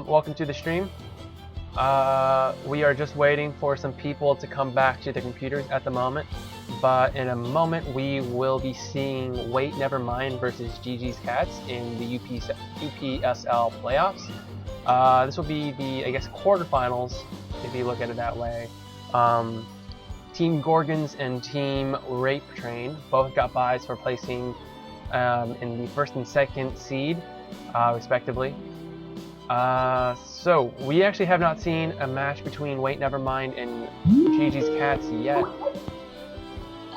welcome to the stream. We are just waiting for some people to come back to the computers at the moment, but in a moment we will be seeing Wait Never Mind versus Jiji's Cats in the UPSL playoffs. This will be the, I guess, quarterfinals, if you look at it that way. Team Gorgons and Team Rape Train both got byes for placing in the first and second seed, respectively. So we actually have not seen a match between Wait Never Mind and Jiji's Cats yet.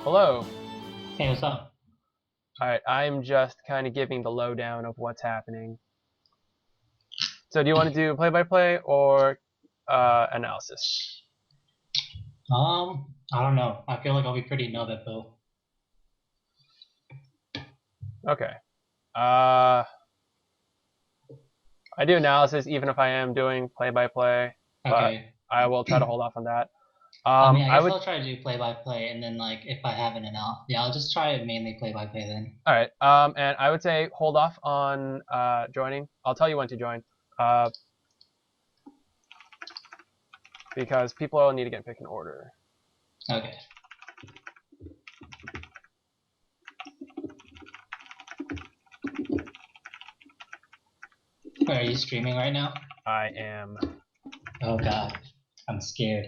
Hello. Hey, what's up? Alright, I'm just kind of giving the lowdown of what's happening. So do you want to do play-by-play or analysis? I don't know. I feel like I'll be pretty nubbed though. Okay. I do analysis even if I am doing play-by-play, but Okay. I will try to hold off on that. I guess I'll try to do play-by-play, and then like if I have an analysis, yeah, I'll just try mainly play-by-play then. Alright, and I would say hold off on joining. I'll tell you when to join. Because people will need to get picked in order. Okay. Wait, are you streaming right now? I am. Oh god, I'm scared.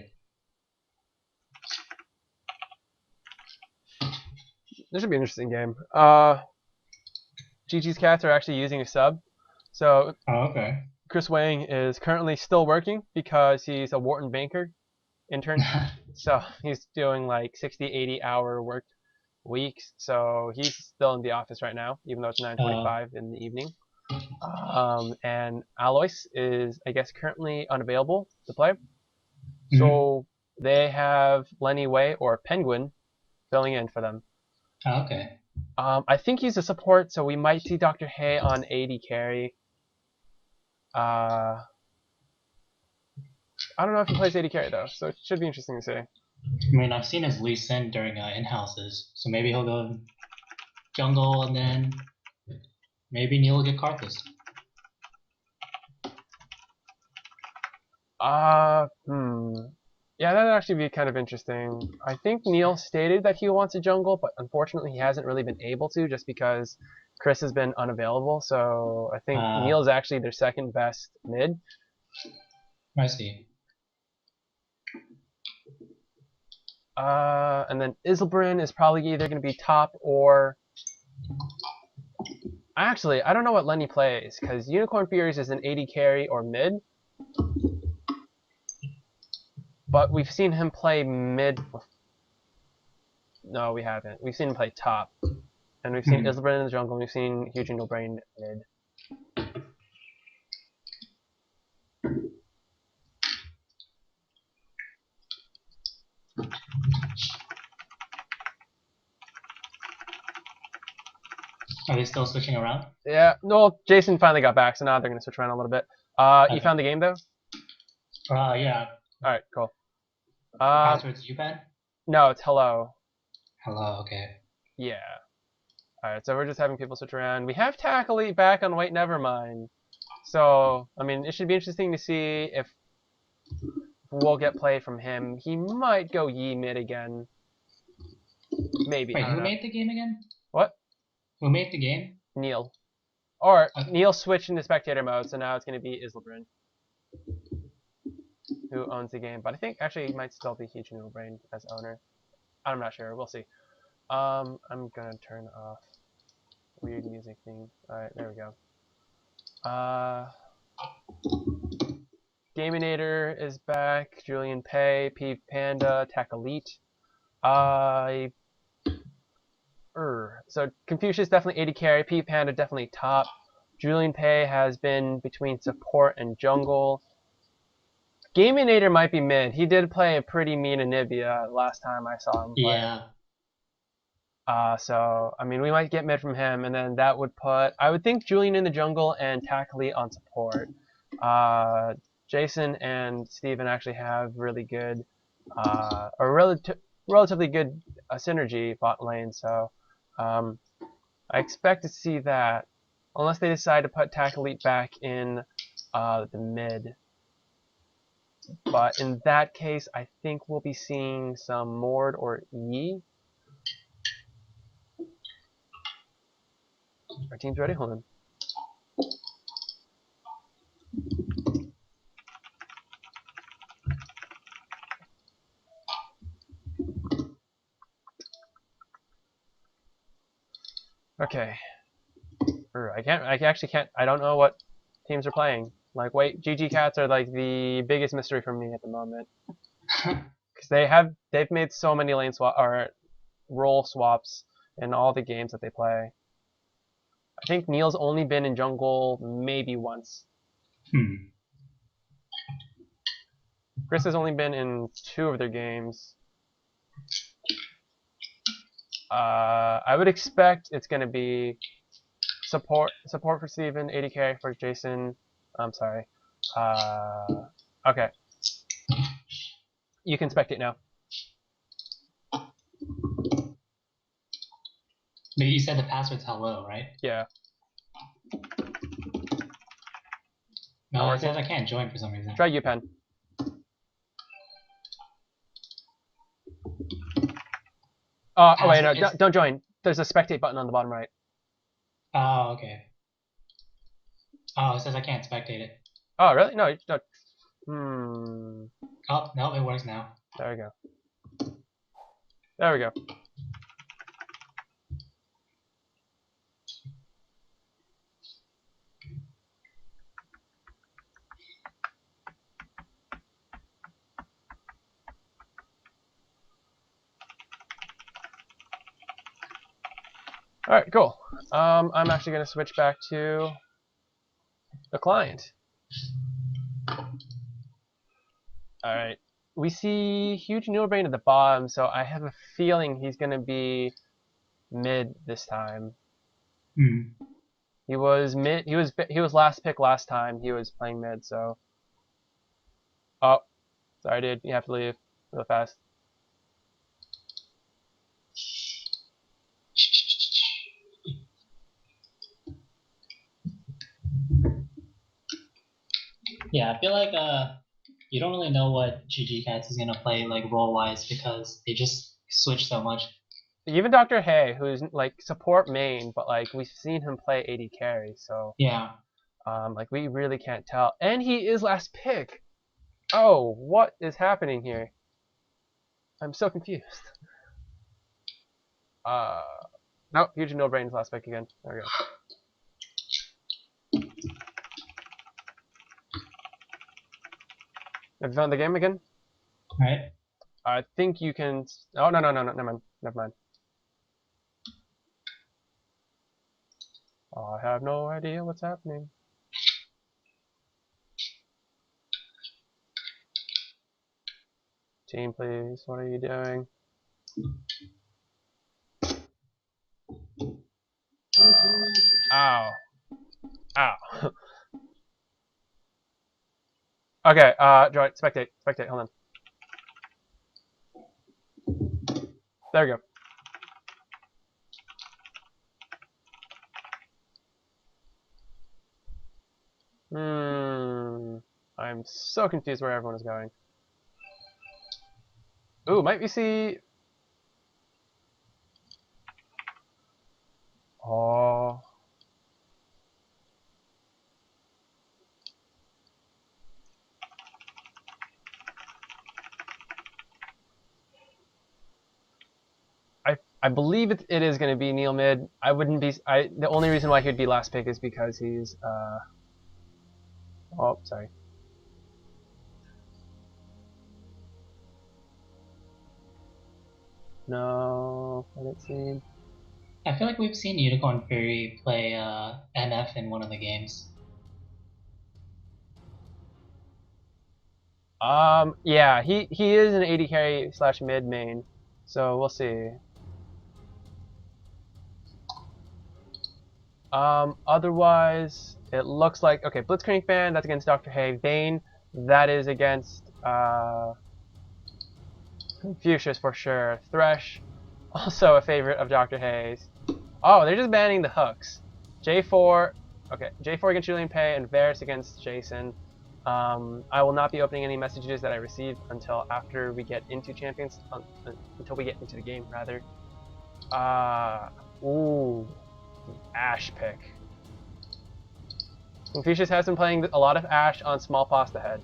This should be an interesting game. Jiji's Cats are actually using a sub. So Oh, okay. Chris Wang is currently still working because he's a Wharton banker intern. So he's doing like 60, 80 hour work weeks. So he's still in the office right now, even though it's 9:45 in the evening. And Alois is, I guess, currently unavailable to play. Mm-hmm. So they have Lenny Wei or Penguin filling in for them. Oh, okay. I think he's a support, so we might see Dr. Hay on AD carry. I don't know if he plays AD carry though, so it should be interesting to see. I mean, I've seen his Lee Sin during in-houses, so maybe he'll go jungle and then maybe Neil will get Carthus. Yeah, that'd actually be kind of interesting. I think Neil stated that he wants a jungle, but unfortunately he hasn't really been able to just because Chris has been unavailable. So I think Neil's actually their second best mid. I see. And then Iselbryn is probably either going to be top or... Actually, I don't know what Lenny plays, because Unicorn Furies is an AD carry or mid. But we've seen him play mid. No, we haven't. We've seen him play top. And we've seen Iselbryn in the jungle, and we've seen Huge Jingle Brain mid. Are they still switching around? Yeah, no, Jason finally got back, so now they're going to switch around a little bit. Okay. You found the game, though? Yeah. Alright, cool. Password's UPen? No, it's hello. Hello, okay. Yeah. Alright, so we're just having people switch around. We have Tackle back on Wait Never Mind. So, I mean, it should be interesting to see if we'll get play from him. He might go Yi mid again. Maybe. Wait, who made the game again? What? Who made the game? Neil. Or Neil switched into spectator mode, so now it's going to be Iselbryn who owns the game. But I think actually he might still be Huge Jingle Brain as owner. I'm not sure. We'll see. I'm going to turn off weird music thing. Alright, there we go. Gaminator is back. Julian Pei, Peeve Panda, Tack Elite. So Confucius definitely AD carry, Peeve Panda definitely top. Julian Pei has been between support and jungle. Gaminator might be mid. He did play a pretty mean Anivia last time I saw him play. Yeah. So, I mean, we might get mid from him, and then that would put, I would think, Julian in the jungle and Tackly on support. Jason and Steven actually have really good, relatively good synergy bot lane, so I expect to see that, unless they decide to put Tack Elite back in the mid. But in that case, I think we'll be seeing some Mord or Yi. Our team's ready. Hold on. Okay. I actually can't. I don't know what teams are playing. Like, wait, GG Cats are like the biggest mystery for me at the moment because they've made so many lane swap or role swaps in all the games that they play. I think Neil's only been in jungle maybe once. Chris has only been in 2 of their games. I would expect it's going to be support for Steven, 80k for Jason. I'm sorry. Okay. You can spectate now. But you said the password's hello, right? Yeah. No, it says I can't join for some reason. Try UPenn. Oh wait, no, don't join. There's a spectate button on the bottom right. Oh, okay. Oh, it says I can't spectate it. Oh, really? No, no. Oh, no, it works now. There we go. There we go. Alright, cool. I'm actually going to switch back to the client. Alright. We see huge Neil Brain at the bottom, so I have a feeling he's going to be mid this time. He was mid. He was last pick last time. He was playing mid, so. Oh, sorry, dude. You have to leave real fast. Yeah, I feel like you don't really know what GG Cats is gonna play like role wise because they just switch so much. Even Dr. Hay, who's like support main, but like we've seen him play AD carry, so yeah. Like we really can't tell. And he is last pick. Oh, what is happening here? I'm so confused. Nope, huge no brains last pick again. There we go. Have you found the game again? Right. I think you can. Oh no, never mind. I have no idea what's happening. Team, please. What are you doing? Ow. Ow. Okay, Joy, spectate, hold on. There we go. I'm so confused where everyone is going. Ooh, might we see... Oh... I believe it is going to be Neil mid. I wouldn't be... the only reason why he'd be last pick is because he's... Oh, sorry. No, I didn't see. I feel like we've seen Unicorn Fury play NF in one of the games. Yeah, he is an AD carry / mid main, so we'll see. Otherwise, it looks like, okay, Blitzcrank Fan, that's against Dr. Hay. Vayne, that is against, Confucius for sure. Thresh, also a favorite of Dr. Hay's. Oh, they're just banning the hooks. J4, Okay, J4 against Julian Pay and Varys against Jason. I will not be opening any messages that I received until after we get into champions, until we get into the game rather. Ooh, Ash pick. Confucius has been playing a lot of Ash on Small Pasta Head,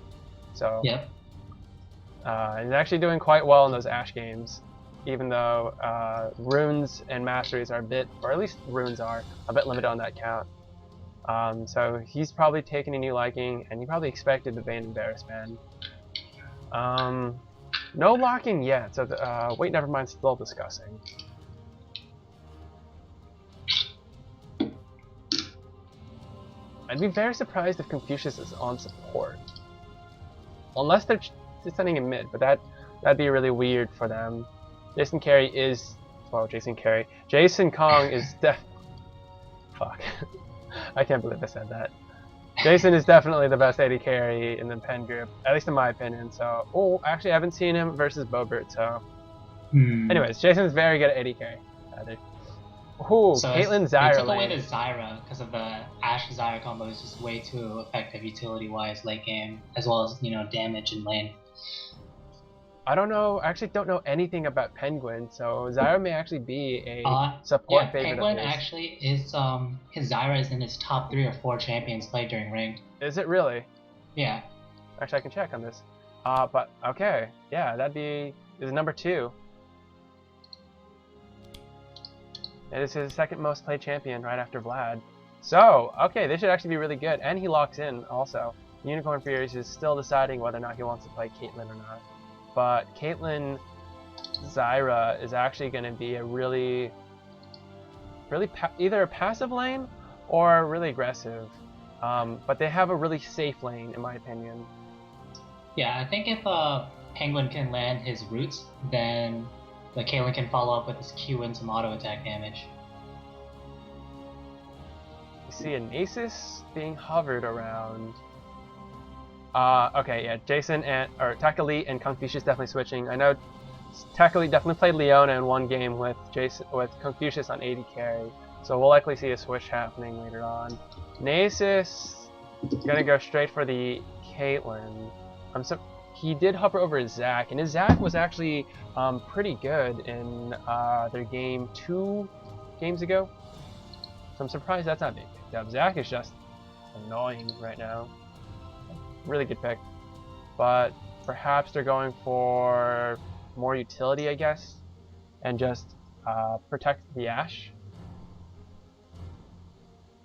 so Yep. he's actually doing quite well in those Ash games, even though runes and masteries are a bit, or at least runes are a bit limited on that count. So he's probably taken a new liking, and he probably expected the Bane and Varys ban. No locking yet, so wait, never mind, still discussing. I'd be very surprised if Confucius is on support. Unless they're sending him mid, but that'd be really weird for them. Jason Carey is... well, Jason Carey. Jason Kong is fuck. I can't believe I said that. Jason is definitely the best AD carry in the Pen group, at least in my opinion, so... oh, actually I haven't seen him versus Bobert, so... anyways, Jason's very good at AD carry, rather. Ooh, so Caitlyn Zyra. They took lane. away the Zyra because of the Ashe Zyra combo is just way too effective utility-wise late game, as well as damage in lane. I don't know. I actually don't know anything about Penguin, so Zyra may actually be a support favorite Penguin of his. actually is his Zyra is in his top 3 or 4 champions played during ranked. Is it really? Yeah. Actually, I can check on this. But okay, yeah, that'd be is number 2. It is his second most played champion right after Vlad. So, okay, this should actually be really good. And he locks in also. Unicorn Furious is still deciding whether or not he wants to play Caitlyn or not. But Caitlyn Zyra is actually going to be a really either a passive lane or really aggressive. But they have a really safe lane in my opinion. Yeah, I think if Penguin can land his roots, then the Caitlyn can follow up with his Q and some auto attack damage. You see a Nasus being hovered around. Okay, yeah, Jason or Tech and Confucius definitely switching. I know Tech definitely played Leona in one game with Confucius on AD carry, so we'll likely see a switch happening later on. Nasus is gonna go straight for the Caitlyn. He did hover over his Zac, and his Zac was actually pretty good in their game 2 games ago. So I'm surprised that's not being picked up. Zac is just annoying right now. Really good pick. But perhaps they're going for more utility, I guess, and just protect the Ashe.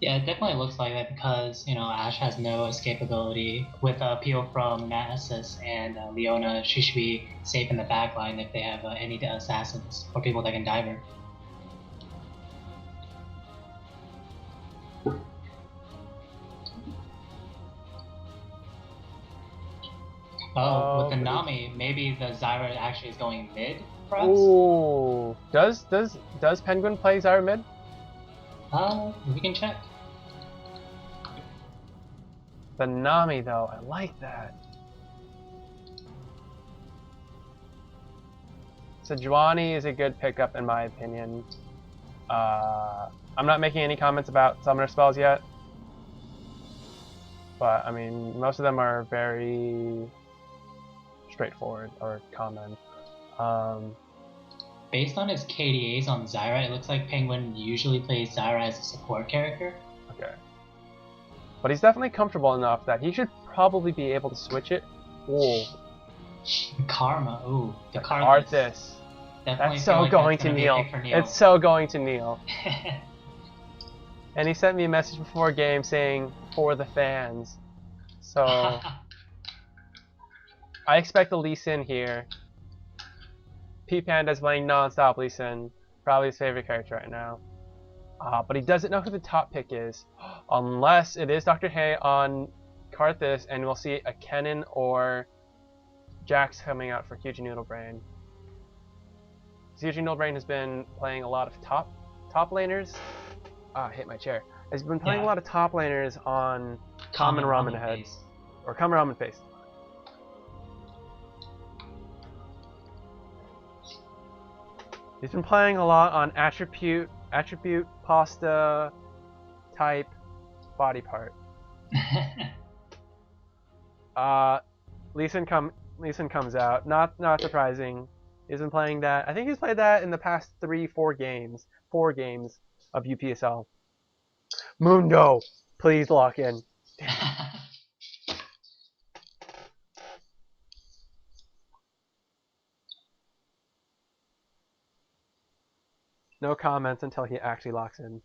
Yeah, it definitely looks like that because, Ashe has no escapability. With Peel from Nasus and Leona, she should be safe in the backline if they have any assassins or people that can dive her. With the Nami, maybe the Zyra actually is going mid for us? Ooh. Does Penguin play Zyra mid? We can check. The Nami though, I like that. So Juani is a good pickup in my opinion. I'm not making any comments about summoner spells yet. But I mean, most of them are very straightforward or common. Based on his KDAs on Zyra, it looks like Penguin usually plays Zyra as a support character. Okay. But he's definitely comfortable enough that he should probably be able to switch it. Ooh. Karma, ooh. The Karthus. That's so going to Neil. It's so going to Neil. And he sent me a message before game saying, for the fans. So... I expect the Lee Sin here. P-Panda's playing non-stop Lee Sin. Probably his favorite character right now. But he doesn't know who the top pick is. Unless it is Dr. Hay on Karthus, and we'll see a Kennen or Jax coming out for Huge Noodle Brain. Huge Noodle Brain has been playing a lot of top laners. I hit my chair. He's been playing a lot of top laners on Common Ramen Head. Or Common Ramen Face. He's been playing a lot on attribute, pasta, type, body part. Uh, Lee Sin comes out. Not surprising. He's been playing that. I think he's played that in the past 3, 4 games. 4 games of UPSL. Mundo, please lock in. No comments until he actually locks in.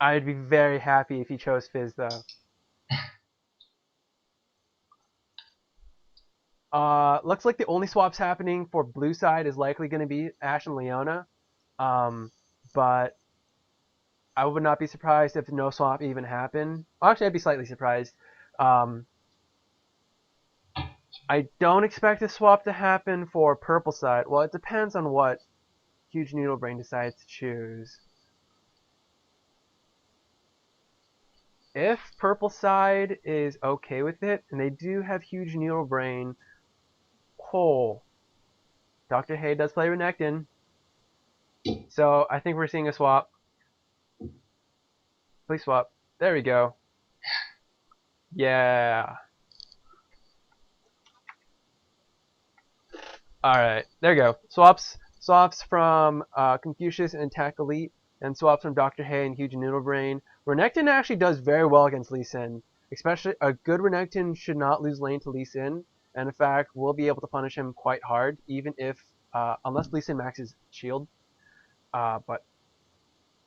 I'd be very happy if he chose Fizz though. Looks like the only swaps happening for blue side is likely going to be Ash and Leona. Um, but I would not be surprised if no swap even happened. Well, actually, I'd be slightly surprised. Um, I don't expect a swap to happen for purple side. Well, it depends on what Huge Noodle Brain decides to choose. If purple side is okay with it, and they do have Huge Noodle Brain, oh, Dr. Hay does play Renekton. So I think we're seeing a swap. Please swap. There we go. Yeah. Alright, there you go. Swaps from Confucius and Attack Elite, and swaps from Dr. Hay and Huge Noodle Brain. Renekton actually does very well against Lee Sin. Especially, a good Renekton should not lose lane to Lee Sin, and in fact, will be able to punish him quite hard, even if, unless Lee Sin maxes shield. But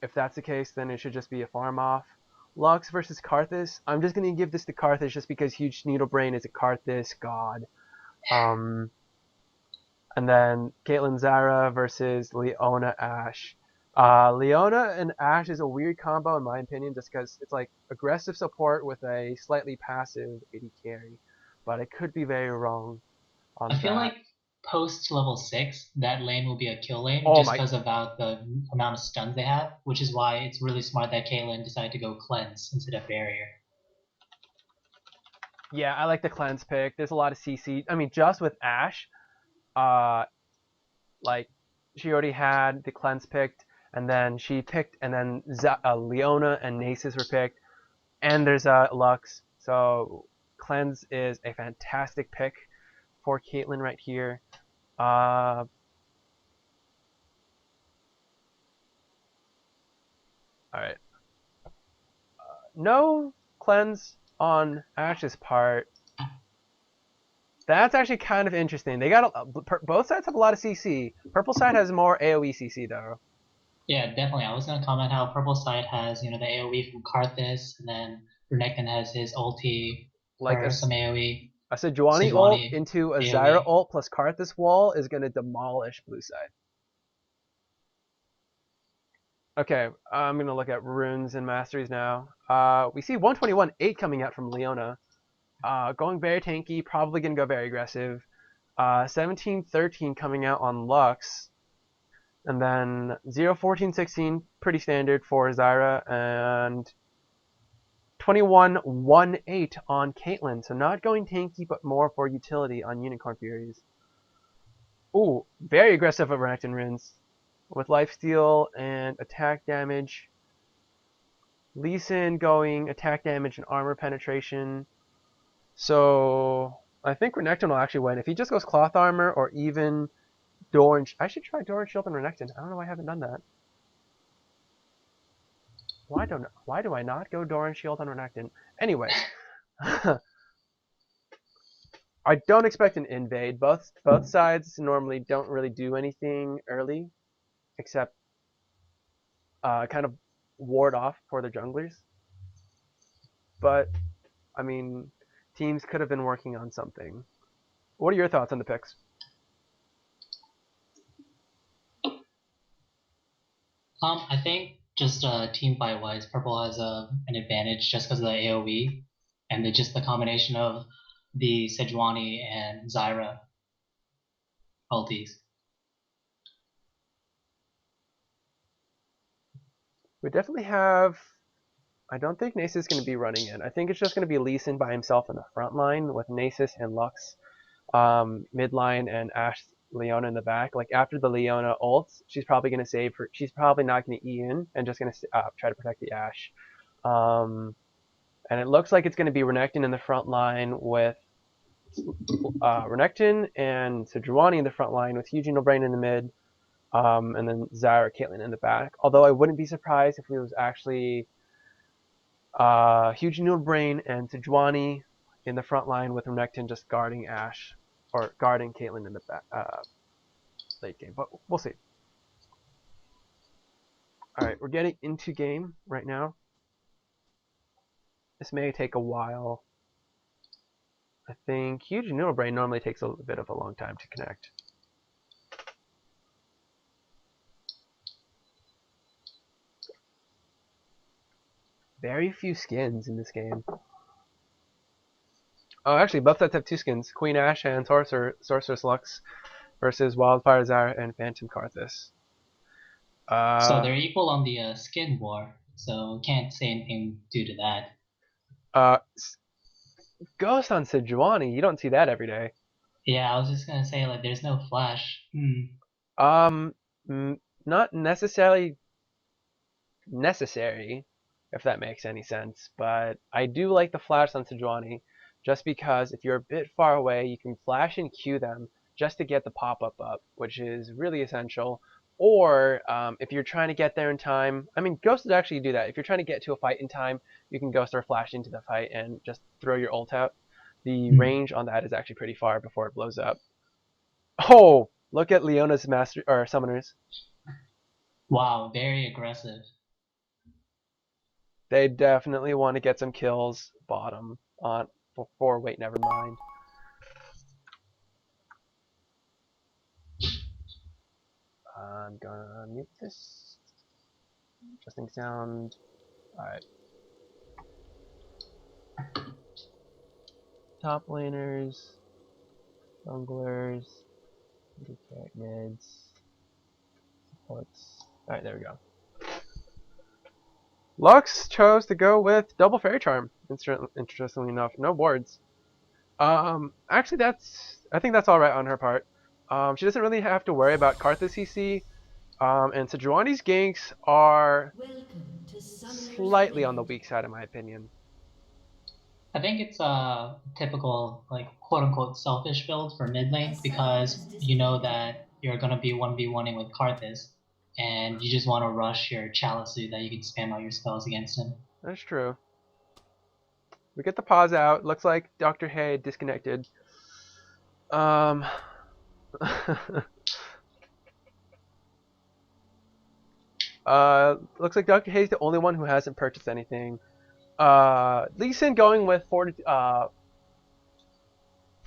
if that's the case, then it should just be a farm off. Lux versus Karthus. I'm just going to give this to Karthus just because Huge Needle Brain is a Karthus god. And then Caitlyn Zara versus Leona Ashe. Leona and Ashe is a weird combo in my opinion, just because it's like aggressive support with a slightly passive AD carry. But I could be very wrong on I feel that. like post level 6, that lane will be a kill lane Oh just my- because about the amount of stuns they have, which is why it's really smart that Caitlyn decided to go cleanse instead of barrier. Yeah, I like the cleanse pick. There's a lot of CC. I mean, just with Ashe, uh, like she already had the cleanse picked, and then she picked, and then Leona and Nasus were picked, and there's Lux. So cleanse is a fantastic pick for Caitlyn right here. All right. No cleanse on Ash's part. That's actually kind of interesting. They got both sides have a lot of CC. Purple side has more AOE CC though. Yeah, definitely. I was gonna comment how purple side has, the AoE from Karthus, and then Renekton has his ulti Like for some AoE. a Sejuani ult Sejuani into a Zyra AoE. ult plus Karthus wall is going to demolish blue side. Okay, I'm going to look at runes and masteries now. We see 121.8 coming out from Leona. Going very tanky, probably going to go very aggressive. 1713 coming out on Lux. And then 01416, pretty standard for Zyra. And 2118 on Caitlyn. So not going tanky, but more for utility on Unicorn Furies. Ooh, very aggressive of Renekton runes. With lifesteal and attack damage. Lee Sin going attack damage and armor penetration. So I think Renekton will actually win. If he just goes cloth armor or even Doran, I should try Doran Shield and Renekton. I don't know why I haven't done that. Why do I not go Doran Shield on Renekton? Anyway, I don't expect an invade. Both sides normally don't really do anything early, except kind of ward off for the junglers. But I mean, teams could have been working on something. What are your thoughts on the picks? I think just team fight wise, purple has an advantage just because of the AoE and just the combination of the Sejuani and Zyra ultis. We definitely have. I don't think Nasus is going to be running in. I think it's just going to be Lee Sin by himself in the front line with Nasus and Lux mid line and Ashe Leona in the back. Like after the Leona ult, she's probably going to save her. She's probably not going to E in and just going to try to protect the Ashe. And it looks like it's going to be Renekton in the front line with Renekton and Sejuani in the front line with Huge No Brain in the mid, and then Zyra Caitlyn in the back. Although I wouldn't be surprised if it was actually Huge No Brain and Sejuani in the front line with Renekton just guarding Ashe or guarding Caitlyn in the back, late game. But we'll see. All right, we're getting into game right now. This may take a while. I think Huge Noodle Brain normally takes a bit of a long time to connect. Very few skins in this game. Oh, actually, both sets have two skins: Queen Ashe and Sorceress Lux versus Wildfire Zyra and Phantom Karthus. So they're equal on the skin war, so can't say anything due to that. Ghost on Sejuani, you don't see that every day. Yeah, I was just gonna say, like, there's no flash. Um, not necessarily necessary, if that makes any sense. But I do like the flash on Sejuani, just because if you're a bit far away, you can flash and Q them just to get the pop-up up, which is really essential. Or if you're trying to get there in time, I mean, Ghost would actually do that. If you're trying to get to a fight in time, you can Ghost or flash into the fight and just throw your ult out. The range on that is actually pretty far before it blows up. Oh, look at Leona's master or summoners. Wow, very aggressive. They definitely want to get some kills bottom on for wait, never mind. I'm gonna mute this. Adjusting sound. Alright. Top laners, junglers, mids, supports. Alright, there we go. Lux chose to go with double fairy charm. Interestingly enough, no wards. Actually, I think that's all right on her part. She doesn't really have to worry about Karthus CC. And Sejuani's ganks are slightly on the weak side, in my opinion. I think it's a typical, like, quote unquote selfish build for mid lane because you know that you're gonna be 1v1ing with Karthus, and you just want to rush your Chalice so that you can spam out your spells against him. That's true. We get the pause out. Looks like Dr. Hay disconnected. Um, looks like Dr. Hay's the only one who hasn't purchased anything. Lee Sin going with Fortitude. I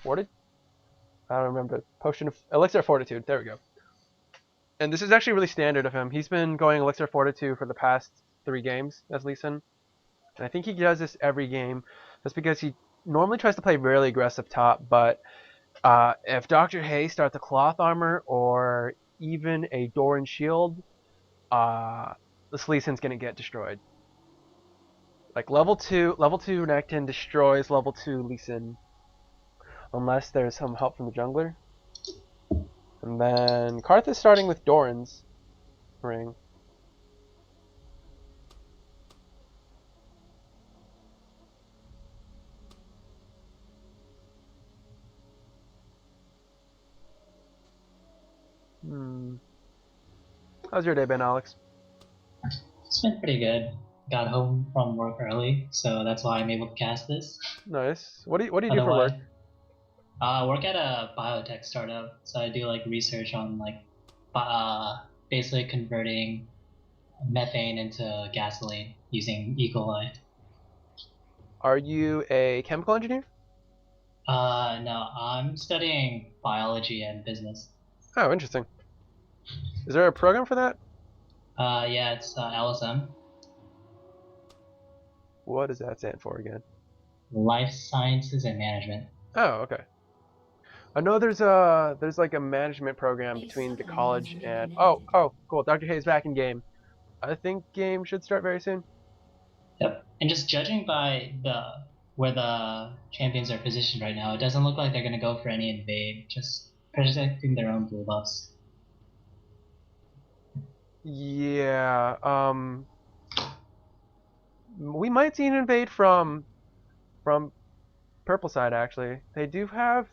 don't remember. Potion of Elixir Fortitude. There we go. And this is actually really standard of him. He's been going Elixir Fortitude for the past 3 games as Lee Sin. And I think he does this every game. That's because he normally tries to play really aggressive top, but if Dr. Hay starts a cloth armor or even a Doran shield, this Lee Sin's gonna get destroyed. Like level 2 Renekton destroys level 2 Lee Sin. Unless there's some help from the jungler. And then Karthus starting with Doran's ring. How's your day been, Alex? It's been pretty good. Got home from work early, so that's why I'm able to cast this. Nice. What do you do for work? I work at a biotech startup, so I do like research on like basically converting methane into gasoline using E. coli. Are you a chemical engineer? No, I'm studying biology and business. Oh, interesting. Is there a program for that? Yeah, it's LSM. What does that stand for again? Life Sciences and Management. Oh, okay. I know there's like a management program between the college and oh cool. Dr. Hayes back in game. I think game should start very soon. Yep. And just judging by where the champions are positioned right now, it doesn't look like they're gonna go for any invade, just protecting their own blue buffs. Yeah. We might see an invade from purple side actually. They do have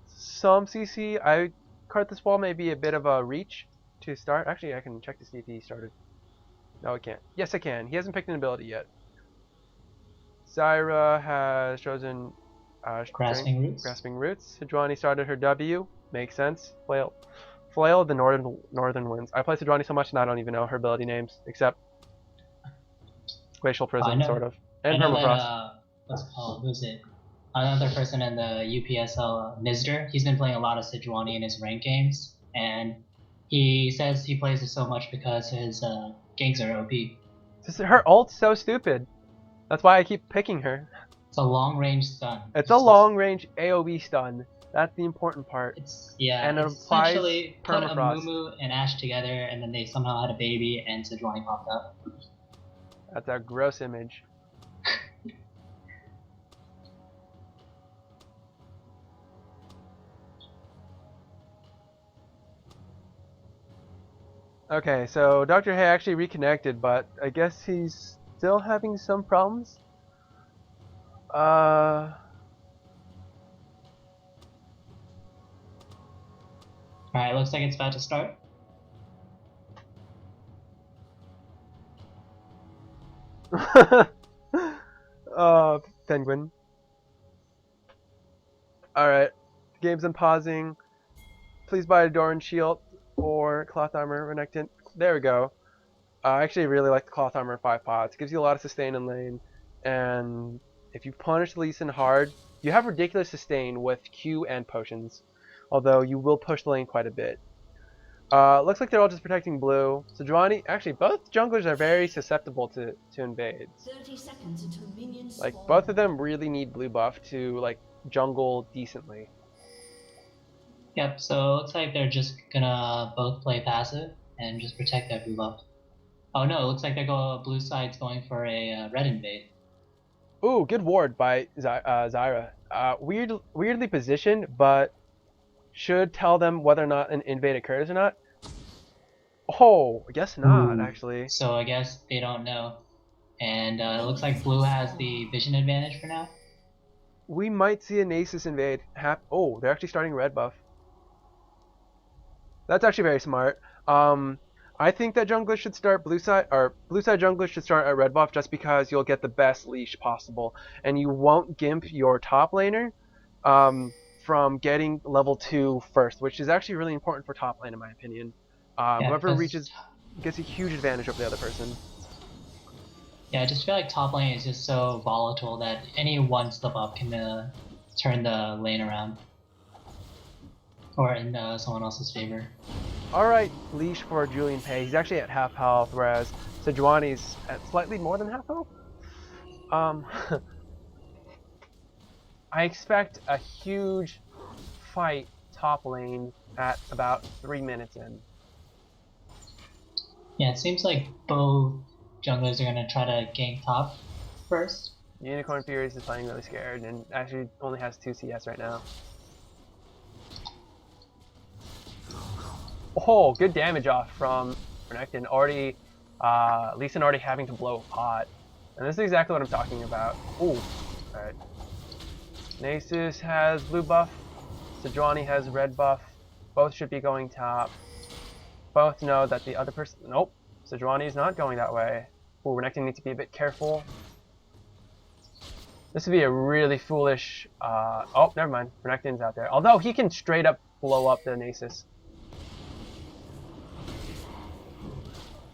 some CC. I cart this wall may be a bit of a reach to start. Actually, I can check to see if he started. No, I can't. Yes, I can. He hasn't picked an ability yet. Zyra has chosen Grasping Roots. Grasping Roots. Sejuani started her W. Makes sense. Flail of the Northern Winds. I play Sejuani so much and I don't even know her ability names, except Glacial Prism, sort of. And I know Permafrost. that, what's it called? Who's it? Another person in the UPSL, Mizder. He's been playing a lot of Sejuani in his ranked games, and he says he plays it so much because his ganks are OP. Her ult's so stupid. That's why I keep picking her. It's a long range stun. It's a long range AoE stun. That's the important part. And it applies essentially put permafrost. Amumu and Ashe together, and then they somehow had a baby, and Sejuani popped up. That's a gross image. Okay, so Dr. Hay actually reconnected, but I guess he's still having some problems. Alright, looks like it's about to start. Penguin. Alright, game's unpausing. Please buy a Doran Shield or Cloth Armor Renekton. There we go. I actually really like the Cloth Armor 5 pots. It gives you a lot of sustain in lane, and if you punish Lee Sin hard, you have ridiculous sustain with Q and potions, although you will push the lane quite a bit. Looks like they're all just protecting blue. Sejuani, actually both junglers are very susceptible to invades. 30 seconds until minions Like spawn. both of them really need blue buff to like jungle decently. Yep, so it looks like they're just gonna both play passive and just protect their blue buff. Oh no, it looks like blue side's going for a red invade. Ooh, good ward by Zyra. Weirdly positioned, but should tell them whether or not an invade occurs or not. Oh, I guess not, actually. So I guess they don't know. And it looks like blue has the vision advantage for now. We might see a Nasus invade. Oh, they're actually starting red buff. That's actually very smart. I think that junglers should start blue side junglers should start at red buff just because you'll get the best leash possible, and you won't gimp your top laner from getting level 2 first, which is actually really important for top lane in my opinion. Whoever reaches gets a huge advantage over the other person. Yeah, I just feel like top lane is just so volatile that any one slip up can turn the lane around. Or in someone else's favor. Alright, leash for Julian Pay. He's actually at half health, whereas Sejuani's at slightly more than half health. I expect a huge fight top lane at about 3 minutes in. Yeah, it seems like both junglers are gonna try to gank top first. Unicorn Furies is playing really scared and actually only has 2 CS right now. Oh, good damage off from Renekton. Already, Lee Sin already having to blow a pot. And this is exactly what I'm talking about. Ooh, alright. Nasus has blue buff. Sejuani has red buff. Both should be going top. Both know that the other person... Nope, Sejuani is not going that way. Ooh, Renekton needs to be a bit careful. This would be a really foolish... oh, never mind. Renekton's out there. Although he can straight up blow up the Nasus.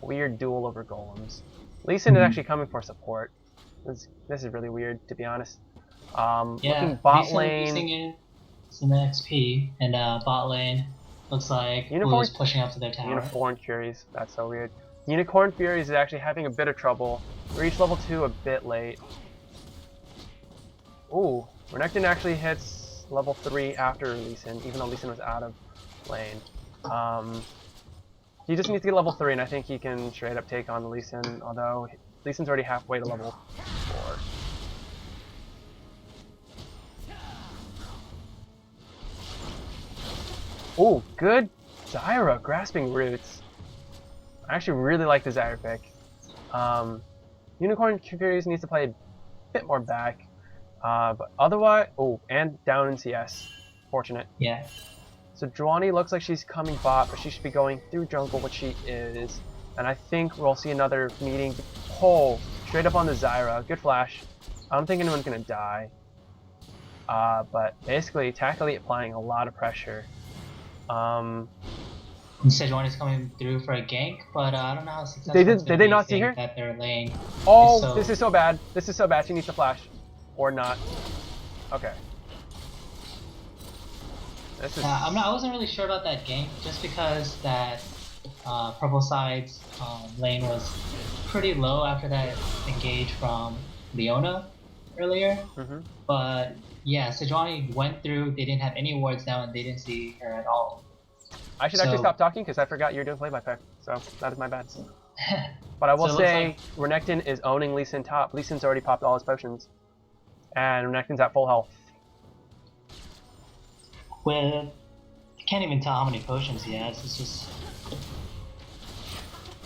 Weird duel over golems. Lee Sin is actually coming for support. This is really weird, to be honest. Looking bot lane. Some XP, and bot lane looks like Blue is pushing up to their tower. Unicorn Furies, that's so weird. Unicorn Furies is actually having a bit of trouble. Reached level 2 a bit late. Ooh, Renekton actually hits level 3 after Lee Sin, even though Lee Sin was out of lane. He just needs to get level 3, and I think he can straight up take on the Lee Sin, although Lee Sin's already halfway to level 4. Ooh, good Zyra, Grasping Roots. I actually really like the Zyra pick. Unicorn Furies needs to play a bit more back. But otherwise, oh, and down in CS. Fortunate. Yeah. So Juani looks like she's coming bot, but she should be going through jungle, which she is. And I think we'll see another meeting. Oh, straight up on the Zyra. Good flash. I don't think anyone's gonna die. But basically, Tackle applying a lot of pressure. Sejuani's coming through for a gank, but I don't know how successful Did they not see her? that their lane. Oh, so... this is so bad. This is so bad. She needs to flash. Or not. Okay. This is... I wasn't really sure about that gank, just because that purple side's lane was pretty low after that engage from Leona earlier. But yeah, Sejuani went through, they didn't have any wards down, and they didn't see her at all. I should actually stop talking because I forgot you're doing play-by-play, so that is my bad. But I will say, Renekton is owning Lee Sin top. Lee Sin's already popped all his potions. And Renekton's at full health. Well, I can't even tell how many potions he has, it's just...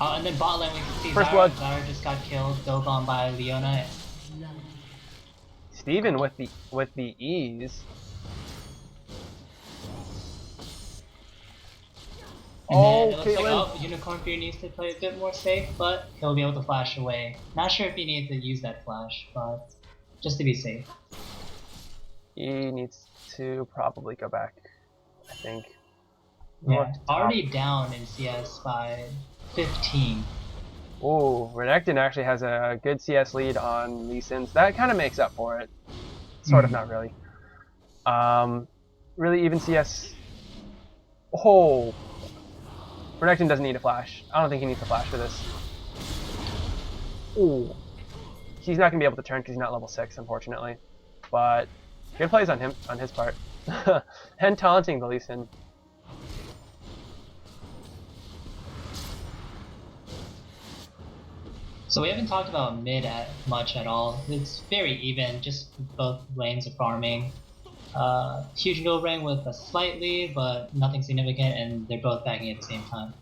Oh, and then bot lane we can see Zyra just got killed, dove on by Leona. Steven with the ease. And then it looks like, Unicorn Fury needs to play a bit more safe, but he'll be able to flash away. Not sure if he needs to use that flash, but just to be safe. He needs to probably go back, I think. Yeah, already down in CS by 15. Ooh, Renekton actually has a good CS lead on Lee Sin's. That kind of makes up for it. Sort of, not really. Really even CS. Oh, Renekton doesn't need a flash. I don't think he needs a flash for this. Ooh, he's not gonna be able to turn because he's not level 6, unfortunately. But good plays on him, on his part, and taunting the Lee Sin. So we haven't talked about mid much at all. It's very even, just both lanes are farming. Huge middle lane with a slight lead, but nothing significant, and they're both backing at the same time.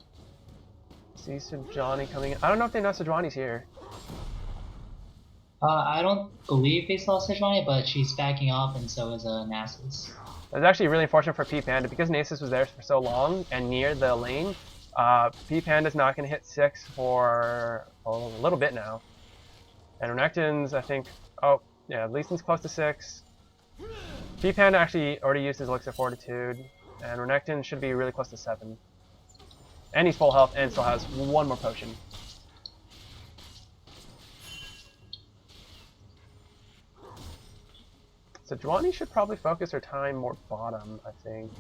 See Sejuani coming in. I don't know if they know Sejuani's here. I don't believe they saw Sejuani, but she's backing off, and so is Nasus. It's actually really unfortunate for P Panda because Nasus was there for so long and near the lane. P Panda's not going to hit 6 for a little bit now. And Renekton's, I think, oh yeah, Lee Sin's close to 6. P Panda actually already used his Elixir Fortitude, and Renekton should be really close to 7. And he's full health and still has one more potion. So Sejuani should probably focus her time more bottom, I think.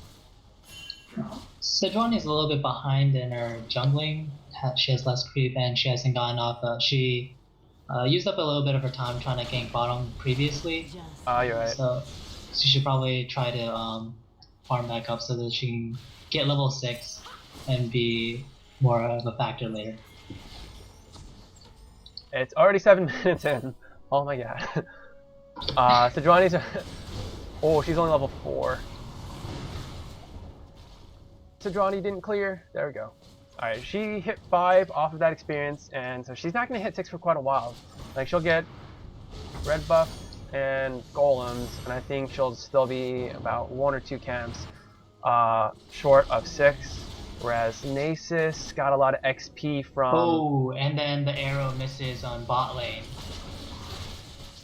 Sejuani is a little bit behind in her jungling. She has less creep and she hasn't gotten off. She used up a little bit of her time trying to gank bottom previously. You're right. So she should probably try to farm back up so that she can get level 6 and be more of a factor later. It's already 7 minutes in. Oh my god. Sejuani's... oh, she's only level 4. Sejuani didn't clear. There we go. Alright, she hit 5 off of that experience, and so she's not going to hit 6 for quite a while. Like, she'll get red buff and golems, and I think she'll still be about 1 or 2 camps short of 6. Whereas Nasus got a lot of XP from... Oh, and then the arrow misses on bot lane.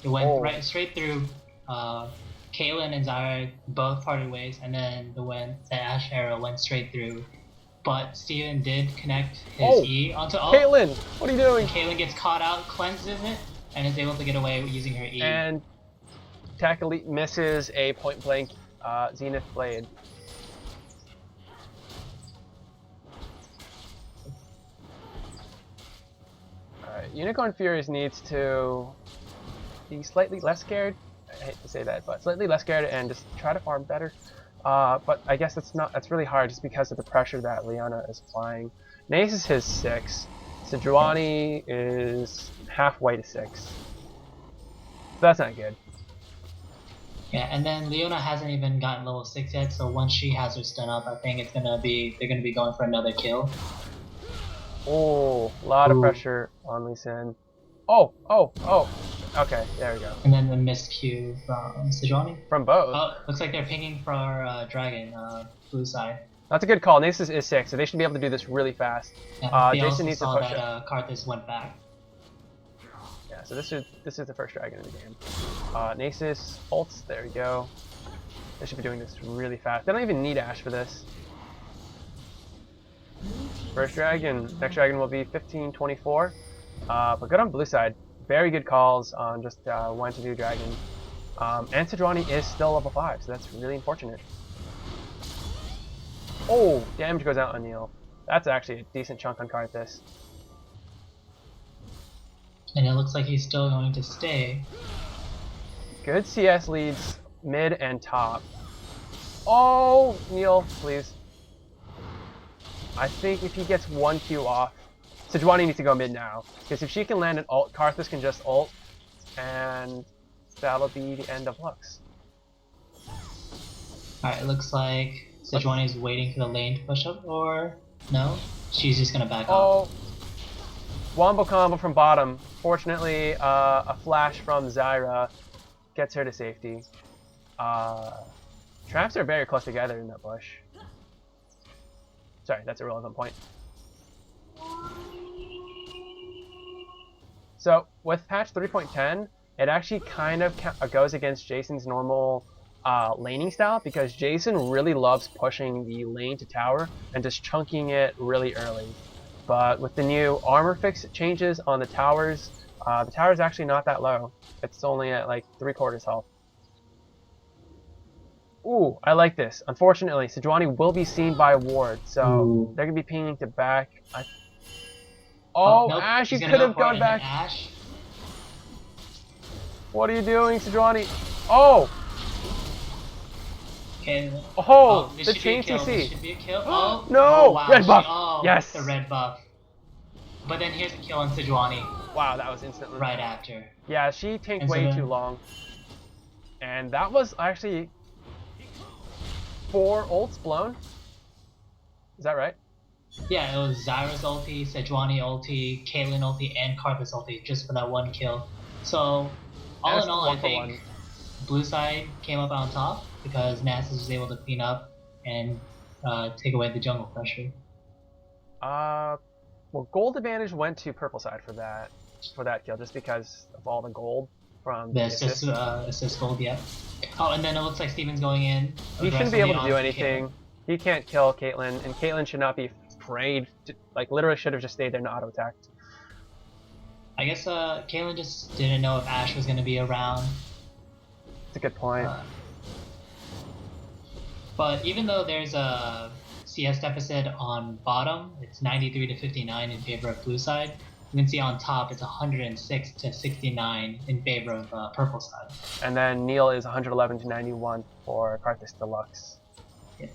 It went right straight through. Caitlyn and Zyra both parted ways, and then the Ashe arrow went straight through. But Steven did connect his E onto... Oh, Caitlyn! What are you doing? Caitlyn gets caught out, cleanses it, and is able to get away using her E. And Tac Elite misses a point-blank Zenith Blade. Alright, Unicorn Furies needs to be slightly less scared. I hate to say that, but slightly less scared and just try to farm better. But I guess that's really hard just because of the pressure that Leona is applying. Nasus is 6. Sejuani is halfway to 6. So that's not good. Yeah, and then Leona hasn't even gotten level 6 yet, so once she has her stun up, I think they're gonna be going for another kill. Oh, a lot of pressure on Lee Sin. Oh, oh, oh. Okay, there we go. And then the missed Q from Sejuani. From both. Oh, looks like they're pinging for Dragon, blue side. That's a good call. Nasus is 6, so they should be able to do this really fast. Yeah, they Jason also needs to saw push that it. Karthus went back. Yeah, so this is the first dragon in the game. Nasus ults. There we go. They should be doing this really fast. They don't even need Ashe for this. First dragon. Next dragon will be 15-24. But good on blue side. Very good calls on just when to do dragon. And Sejuani is still level 5, so that's really unfortunate. Oh, damage goes out on Neil. That's actually a decent chunk on Karthus. And it looks like he's still going to stay. Good CS leads mid and top. Oh, Neil, please. I think if he gets 1 Q off, Sejuani needs to go mid now. Because if she can land an ult, Karthus can just ult, and that'll be the end of Lux. Alright, it looks like Sejuani is waiting for the lane to push up, or no? She's just gonna back off. Oh, wombo combo from bottom. Fortunately, a flash from Zyra gets her to safety. Traps are very close together in that bush. Sorry, that's a relevant point. So with patch 3.10, it actually kind of goes against Jason's normal laning style, because Jason really loves pushing the lane to tower and just chunking it really early. But with the new armor fix changes on the tower's actually not that low. It's only at like 3/4 health. Ooh, I like this. Unfortunately, Sejuani will be seen by a ward, so they're gonna be pinging to back. Oh, nope. Ashe, you He's could gonna have go for gone it, back. Ashe. What are you doing, Sejuani? Oh! Okay. Oh, this the should be a chain kill. This CC. should be a kill. Oh, No! oh, wow. Red buff. Oh, Yes. the red buff. But then here's a kill on Sejuani Wow, that was instantly. right after. Yeah, she tanked And so way then- too long. And that was actually 4 ults blown. Is that right? Yeah, it was Zyra's ulti, Sejuani ulti, Caitlyn ulti, and Karthus ulti just for that 1 kill. So, all That's in all, I 1 for think 1. blue side came up on top because Nasus was able to clean up and take away the jungle pressure. Well, gold advantage went to purple side for that kill, just because of all the gold from The assist gold, yeah. Oh, and then it looks like Steven's going in. He shouldn't be able to aggressively do on anything. Caitlyn. He can't kill Caitlyn, and Caitlyn should not be afraid. Like, literally should have just stayed there and auto attacked. I guess Caitlyn just didn't know if Ashe was going to be around. That's a good point. But even though there's a CS deficit on bottom, it's 93 to 59 in favor of blue side. You can see on top it's 106 to 69 in favor of purple side. And then Neil is 111 to 91 for Karthus Deluxe. Yeah.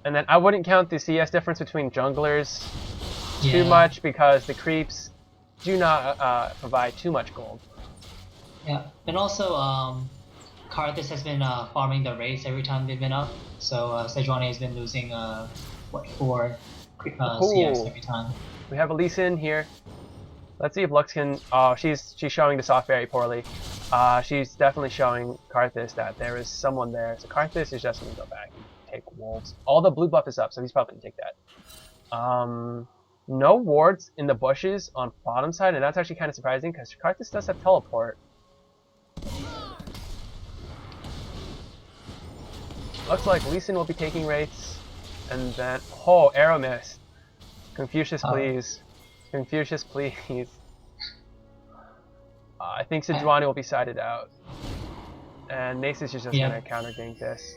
And then I wouldn't count the CS difference between junglers Yeah. too much, because the creeps do not provide too much gold. Yeah, and also Karthus has been farming the race every time they've been up, so Sejuani has been losing 4 CS every time. We have Elise in here. Let's see if Lux can. Oh, she's showing this off very poorly. She's definitely showing Karthus that there is someone there. So Karthus is just gonna go back and take wolves. All the blue buff is up, so he's probably gonna take that. No wards in the bushes on bottom side, and that's actually kind of surprising because Karthus does have teleport. Looks like Lee Sin will be taking rates, and then arrow miss. Confucius, please. Confucius, please. I think Sejuani will be sided out, and Nasus is just gonna counter gank this.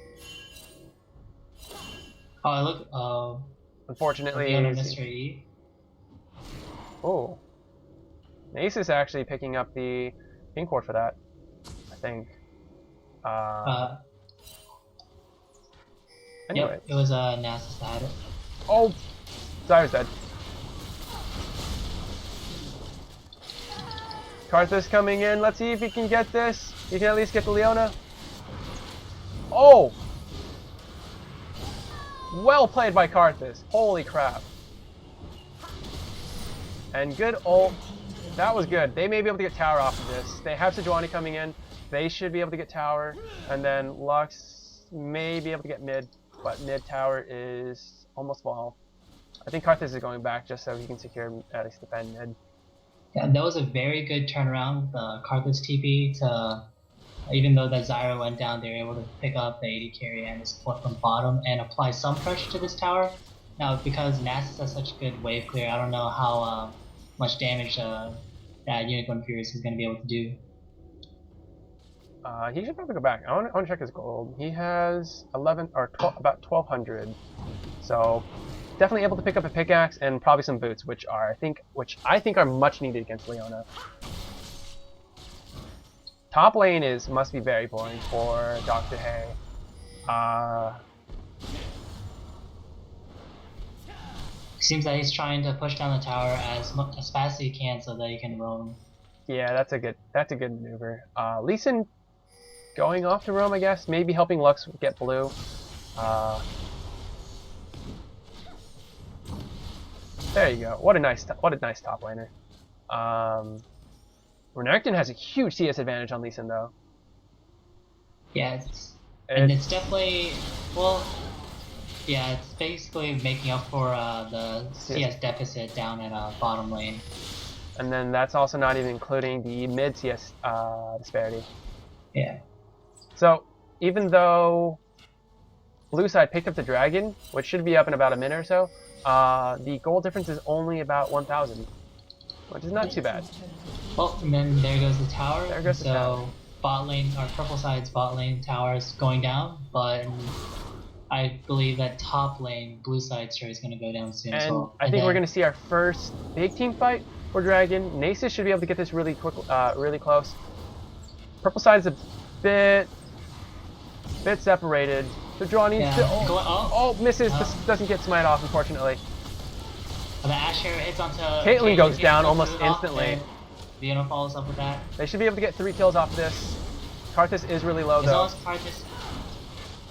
Oh, look. Unfortunately, Mr. E. Oh, Nasus actually picking up the pink ward for that, I think. Anyway. Yep, it was Nasus that had it. Oh, Zyra's dead. Karthus coming in. Let's see if he can get this. He can at least get the Leona. Oh! Well played by Karthus. Holy crap. And good ult. That was good. They may be able to get tower off of this. They have Sejuani coming in. They should be able to get tower. And then Lux may be able to get mid. But mid tower is almost full. I think Karthus is going back just so he can secure at least defend mid. Yeah, that was a very good turnaround with Karthus TP to, even though that Zyra went down, they were able to pick up the AD carry and the support from bottom and apply some pressure to this tower. Now, because Nasus has such good wave clear, I don't know how much damage that Unicorn Furious is going to be able to do. He should probably go back. I want to check his gold. He has 11 or 12, about 1,200. So definitely able to pick up a pickaxe and probably some boots, which I think are much needed against Leona. Top lane must be very boring for Dr. Hay. Seems that he's trying to push down the tower as fast as he can so that he can roam. Yeah, that's a good maneuver. Lee Sin going off to roam, I guess. Maybe helping Lux get blue. There you go. What a nice top laner. Renekton has a huge CS advantage on Lee Sin though. Yeah, it's definitely, well, yeah, it's basically making up for the CS deficit down at bottom lane. And then that's also not even including the mid CS disparity. Yeah. So even though blue side picked up the dragon, which should be up in about a minute or so, the goal difference is only about 1,000, which is not too bad. Well, and then there goes the tower. There goes the tower. Bot lane, or purple side's bot lane tower is going down, but I believe that top lane, blue side sure is going to go down soon as well. I think we're going to see our first big team fight for Dragon. Nasus should be able to get this really quick, really close. Purple side is a bit separated. Sejuani misses. This doesn't get smite off, unfortunately. The Ashe Arrow hits onto Caitlyn goes down almost instantly. Leona follows up with that. They should be able to get 3 kills off this. Karthus is really low though. As long as Karthus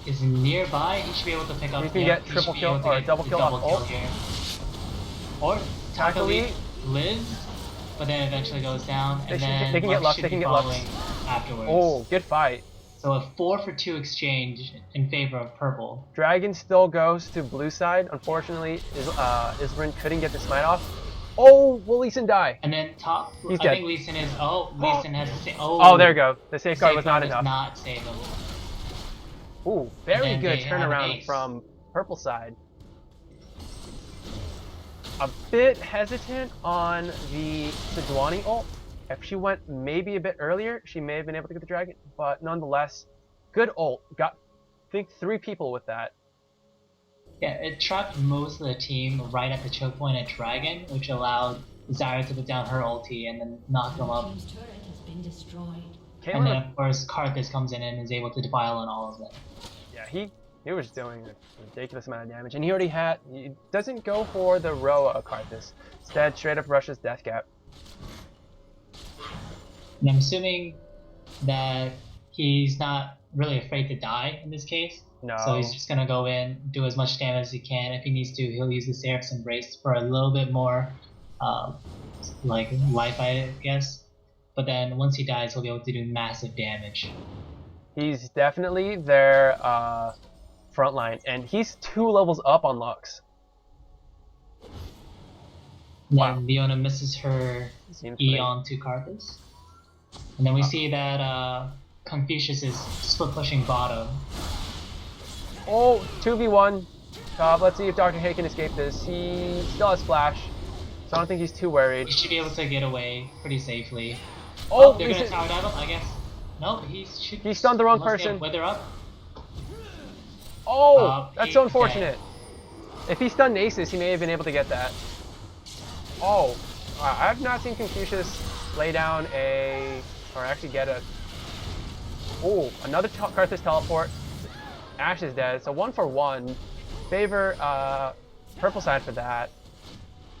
is nearby, he should be able to pick up. He can get triple kill or double kill off ult. Here. Or Takali lives, but then eventually goes down, and then they can get Lux. They can get Lux afterwards. Oh, good fight. So a 4-for-2 exchange in favor of purple. Dragon still goes to blue side. Unfortunately, Isrin couldn't get the smite off. Oh, will Lee Sin die? And then top, He's I dead. think Lee Sin is, Lee Sin has a oh, there you go. The safeguard was not enough. Not savable. Ooh, very good turnaround from purple side. A bit hesitant on the Sejuani ult. If she went maybe a bit earlier, she may have been able to get the dragon, but nonetheless, good ult. Got, I think, 3 people with that. Yeah, it trapped most of the team right at the choke point at dragon, which allowed Zyra to put down her ulti and then knock them up. Team's turret has been destroyed. And then of course Karthus comes in and is able to defile on all of them. Yeah, he was doing a ridiculous amount of damage, and he doesn't go for the Roa Karthus. Instead, straight up rushes Death Cap. And I'm assuming that he's not really afraid to die in this case. No. So he's just gonna go in, do as much damage as he can. If he needs to, he'll use the Seraph's Embrace for a little bit more, like life, I guess. But then once he dies, he'll be able to do massive damage. He's definitely their front line, and he's 2 levels up on Lux. Then Leona misses her E onto Karthus. And then we see that Confucius is split pushing bottom. Oh, 2v1. Let's see if Dr. Hay can escape this. He still has flash, so I don't think he's too worried. He should be able to get away pretty safely. Oh, they're gonna tower dive him, I guess. No, he stunned the wrong person. Wither up. Oh, that's so unfortunate. If he stunned Nasus, he may have been able to get that. Oh, I've not seen Confucius lay down or actually get a... Oh, another Karthus teleport. Ashe is dead, so 1-for-1. Favor purple side for that.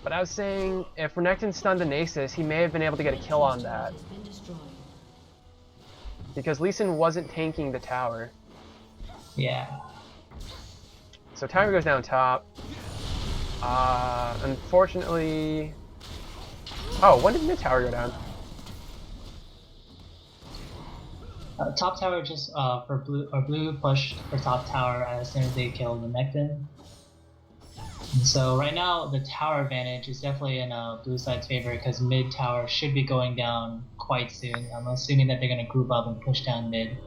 But I was saying, if Renekton stunned the Nasus, he may have been able to get a kill on that. Because Lee Sin wasn't tanking the tower. Yeah. So tower goes down top. Unfortunately, Oh, when did mid tower go down? Top tower just for blue pushed for top tower as soon as they killed the Nectin. And so right now the tower advantage is definitely in blue side's favor because mid tower should be going down quite soon. I'm assuming that they're gonna group up and push down mid.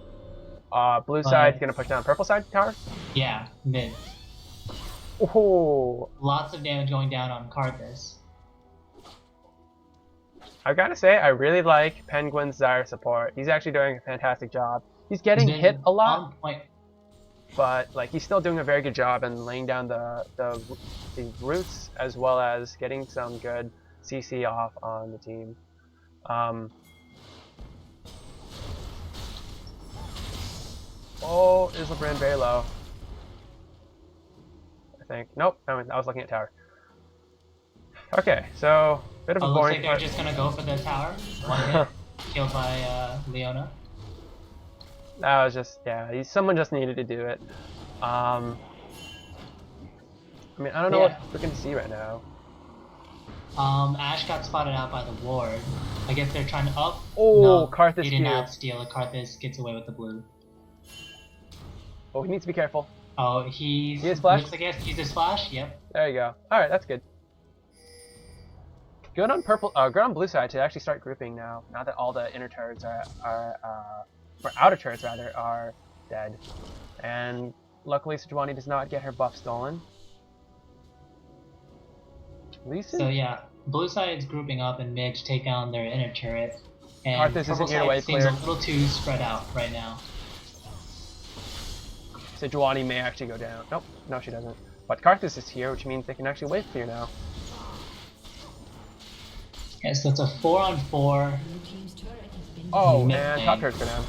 Blue side's gonna push down purple side tower? Yeah, mid. Oh, Lots of damage going down on Karthus. I've got to say, I really like Penguin's Zyre support. He's actually doing a fantastic job. He's getting hit a lot, on point. but like he's still doing a very good job in laying down the roots as well as getting some good CC off on the team. Oh, is LeBron very low? I think. Nope, I was looking at tower. Okay, so bit of a looks boring like they're just gonna go for the tower. One hit, killed by Leona. That was just, yeah, someone just needed to do it. I mean, I don't know what we're going to see right now. Ash got spotted out by the ward. I guess they're trying to up. Oh, no, Karthus he did Q. not steal it. Karthus gets away with the blue. Oh, he needs to be careful. Oh, he has flash? looks like he has to use his flash. Yep. There you go. All right, that's good. Good on good on blue side to actually start grouping now. Now that all the inner turrets or outer turrets rather, are dead, and luckily Sejuani does not get her buff stolen. So yeah, blue side's grouping up in mid to take down their inner turret, and Karthus purple isn't here to wave side seems clear. a little too spread out right now. Sejuani may actually go down. Nope, no she doesn't. But Karthus is here, which means they can actually wave clear now. Yeah, so it's a 4-on-4. Blue team's turret has been Oh Mid man, lane. top turret's go down.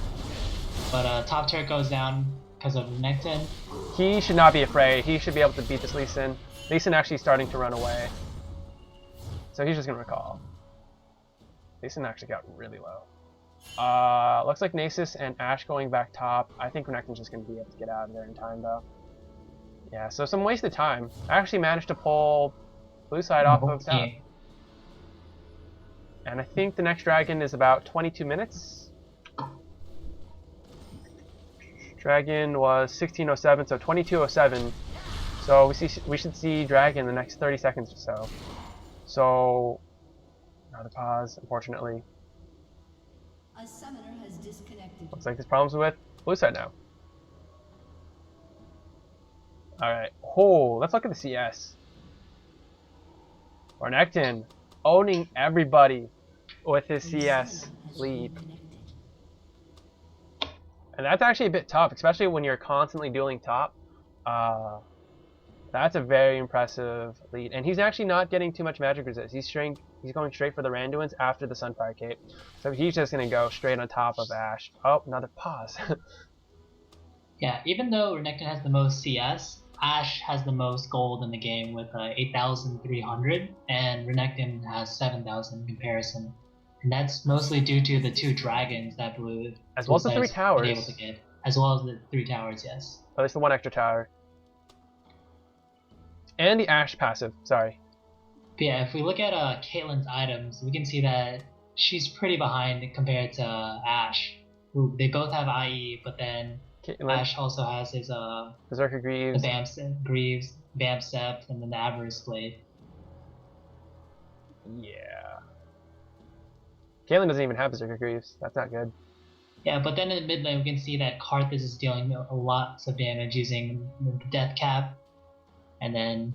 But top turret goes down because of Nectin. He should not be afraid. He should be able to beat this Lee Sin. Lee Sin actually starting to run away. So he's just going to recall. Lee Sin actually got really low. Looks like Nasus and Ashe going back top. I think Renekton's just going to be able to get out of there in time though. Yeah, so some wasted time. I actually managed to pull blue side off of top. And I think the next dragon is about 22 minutes. Dragon was 1607, so 2207. So we should see dragon in the next 30 seconds or so. So another pause, unfortunately. A summoner has disconnected. Looks like there's problems with blue side now. Alright. Oh, let's look at the CS. Renekton owning everybody with his CS lead. And that's actually a bit tough, especially when you're constantly dueling top. That's a very impressive lead. And he's actually not getting too much magic resist. He's going straight for the Randuins after the Sunfire Cape. So he's just going to go straight on top of Ashe. Oh, another pause. Yeah, even though Renekton has the most CS, Ashe has the most gold in the game with 8,300, and Renekton has 7,000 in comparison. And that's mostly due to the 2 dragons that blue As well as the 3 towers. been able to get. As well as the 3 towers, yes. At least the 1 extra tower. And the Ashe passive, sorry. But yeah, if we look at Caitlyn's items, we can see that she's pretty behind compared to Ashe. Who they both have IE, but then Caitlyn, Ashe also has his Berserker Greaves. the Greaves, Bam Sept, and then the Avarice Blade. Yeah. Caitlyn doesn't even have Berserker Greaves. That's not good. Yeah, but then in mid lane we can see that Karthus is dealing lots of damage using the Death Cap, and then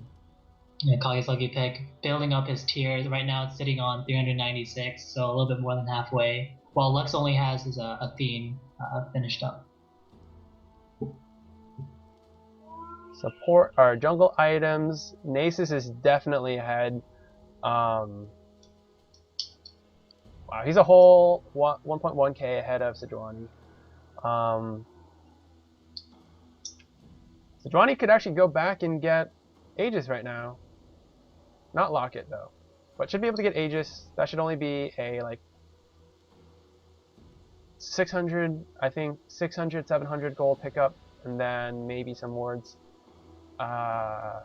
Kage's lucky pick, building up his tiers. Right now it's sitting on 396, so a little bit more than halfway. While Lux only has his Athene finished up. Support our jungle items. Nasus is definitely ahead. Wow, he's a whole 1.1k ahead of Sejuani. Sejuani could actually go back and get Aegis right now. Not Locket though, but should be able to get Aegis. That should only be a like 600, I think 600, 700 gold pickup, and then maybe some wards. And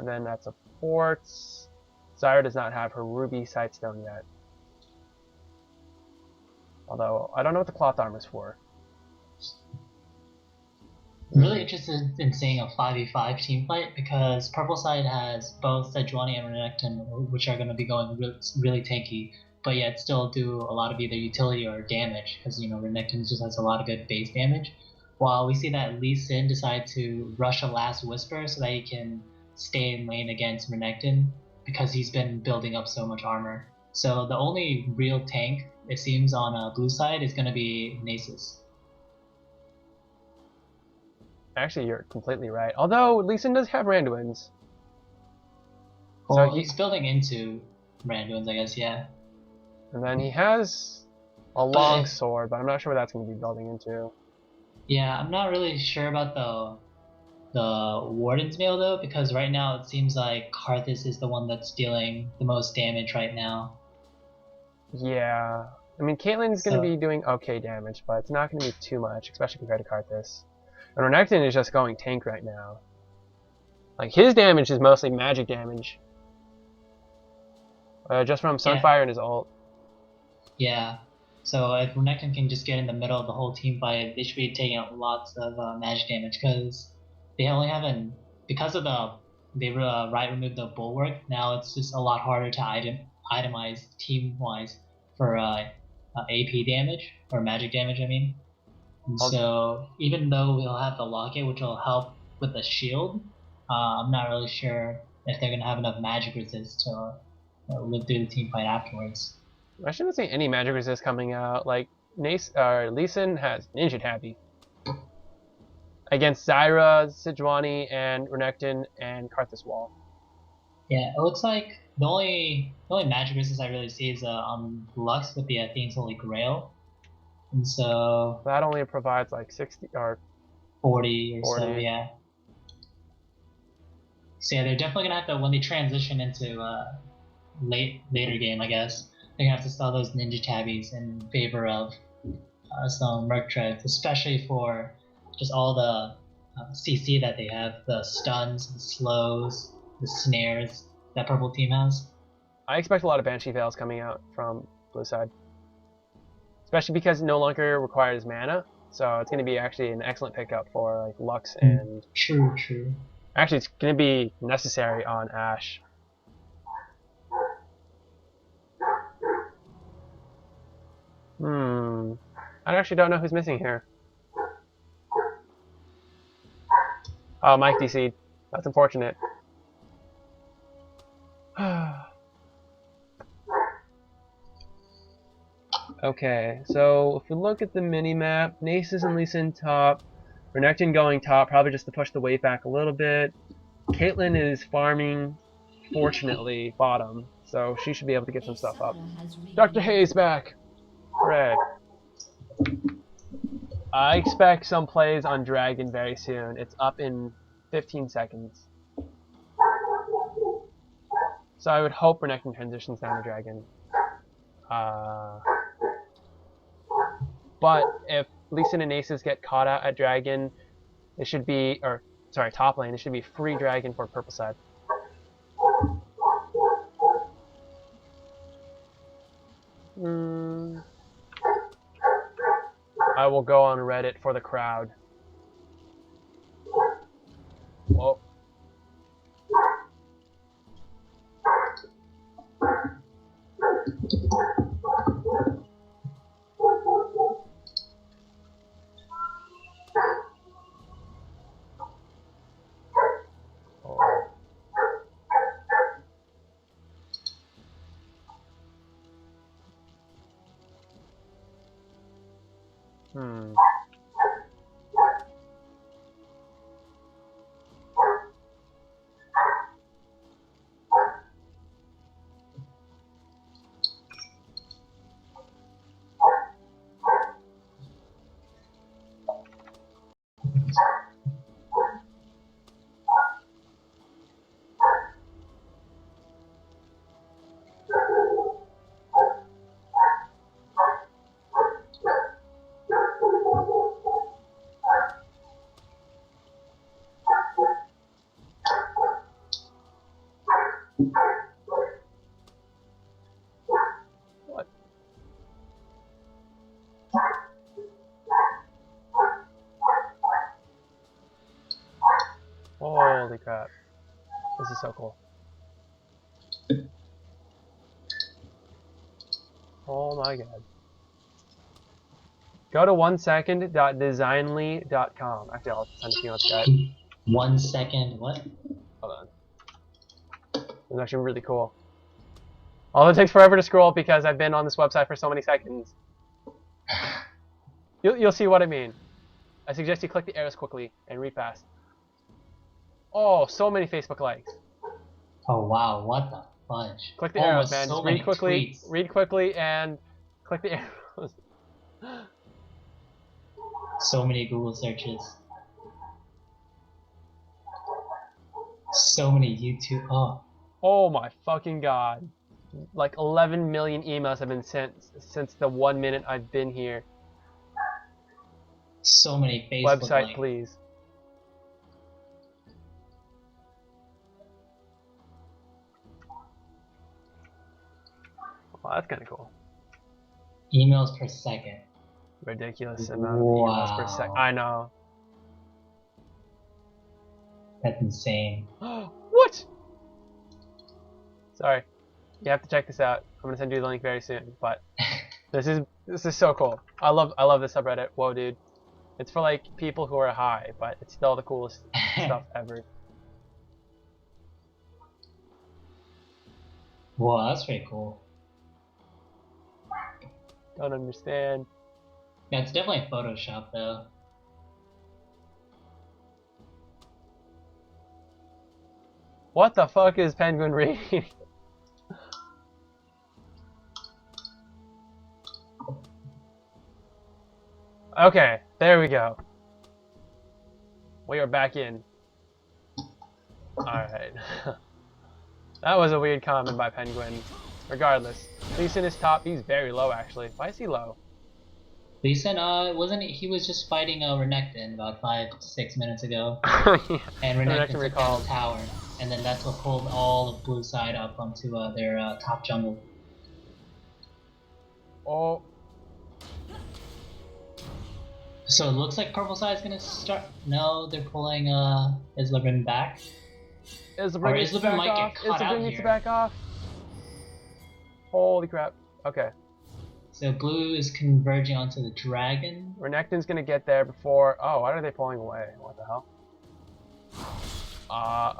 then that supports. Zyra does not have her ruby sightstone yet. Although, I don't know what the cloth armor's for. I'm really interested in seeing a 5v5 team fight because purple side has both Sejuani and Renekton, which are going to be going really tanky, but yet still do a lot of either utility or damage because Renekton just has a lot of good base damage. While we see that Lee Sin decide to rush a last whisper so that he can stay in lane against Renekton because he's been building up so much armor. So the only real tank it seems on blue side is going to be Nasus. Actually, you're completely right. Although, Lee Sin does have Randuin's. Well, he's building into Randuin's, I guess, yeah. And then he has a long sword, but I'm not sure what that's going to be building into. Yeah, I'm not really sure about the Warden's Mail, though, because right now it seems like Karthus is the one that's dealing the most damage right now. Yeah. I mean, Caitlyn's going to be doing okay damage, but it's not going to be too much, especially compared to Karthus. And Renekton is just going tank right now. Like, his damage is mostly magic damage. Just from Sunfire and his ult. Yeah. So if Renekton can just get in the middle of the whole team fight, they should be taking out lots of magic damage because they only have because of they removed the bulwark. Now it's just a lot harder to itemize team wise for AP damage or magic damage. I mean. And so even though we'll have the locket, which will help with the shield, I'm not really sure if they're gonna have enough magic resist to live through the team fight afterwards. I shouldn't see any magic resist coming out. Like, Lee Sin has Ninja Happy against Zyra, Sejuani, and Renekton, and Karthus Wall. Yeah, it looks like the only magic resist I really see is on Lux with the Athene's Holy Grail. And so that only provides like 60 or 40 or so, yeah. So yeah, they're definitely gonna have to, when they transition into later game, I guess, they're gonna have to sell those ninja tabbies in favor of some merc treads, especially for just all the CC that they have, the stuns, the slows, the snares that purple team has. I expect a lot of Banshee Veils coming out from blue side. Especially because it no longer requires mana, so it's going to be actually an excellent pickup for like Lux and... True. Actually, it's going to be necessary on Ashe. I actually don't know who's missing here. Oh, Mike DC'd. That's unfortunate. Okay, so if we look at the mini-map, Nasus and Lee Sin top, Renekton going top, probably just to push the weight back a little bit. Caitlyn is farming, fortunately, bottom, so she should be able to get some stuff up. Dr. Hayes back! Hooray. I expect some plays on Dragon very soon. It's up in 15 seconds. So I would hope Renekton transitions down to Dragon. But if Lee Sin and Nasus get caught out at Dragon, it should be, top lane, it should be free Dragon for purple side. I will go on Reddit for the crowd. Whoa. Holy crap. This is so cool. Oh my god. Go to 1second.designly.com. Actually, I'll send it to you on Skype. 1 second, what? Hold on. It's actually really cool. Although it takes forever to scroll because I've been on this website for so many seconds. You'll see what I mean. I suggest you click the arrows quickly and read fast. Oh, so many Facebook likes. Oh wow, what the fudge? Click the Oh, arrows, man. so Just many read quickly. tweets. Read quickly and click the arrows. So many Google searches. So many YouTube. Oh, Oh my fucking god. Like 11 million emails have been sent since the 1 minute I've been here. so many Facebook Website, likes. please. Well, that's kind of cool. Emails per second. Ridiculous amount of emails per second. Wow. I know. That's insane. What? Sorry. You have to check this out. I'm gonna send you the link very soon. But this is so cool. I love this subreddit. Whoa, dude. It's for like people who are high, but it's still the coolest stuff ever. Whoa, that's pretty cool. Don't understand. Yeah, it's definitely Photoshop though. What the fuck is Penguin reading? Okay, there we go. We are back in. Alright. That was a weird comment by Penguin. Regardless. Lee Sin is top. He's very low, actually. Why is he low? Lee Sin, wasn't he was just fighting Renekton about 5-6 minutes ago. Yeah. And Renekton took down recalled. the tower. And then that's what pulled all of blue side up onto their top jungle. Oh. So it looks like purple side is gonna start. No, they're pulling Islabrin back. Islabrin needs to Islabrin back might off. get caught out Islabrin needs to here. back off. Holy crap. Okay. So blue is converging onto the dragon. Renekton's gonna get there before. Oh, why are they pulling away? What the hell?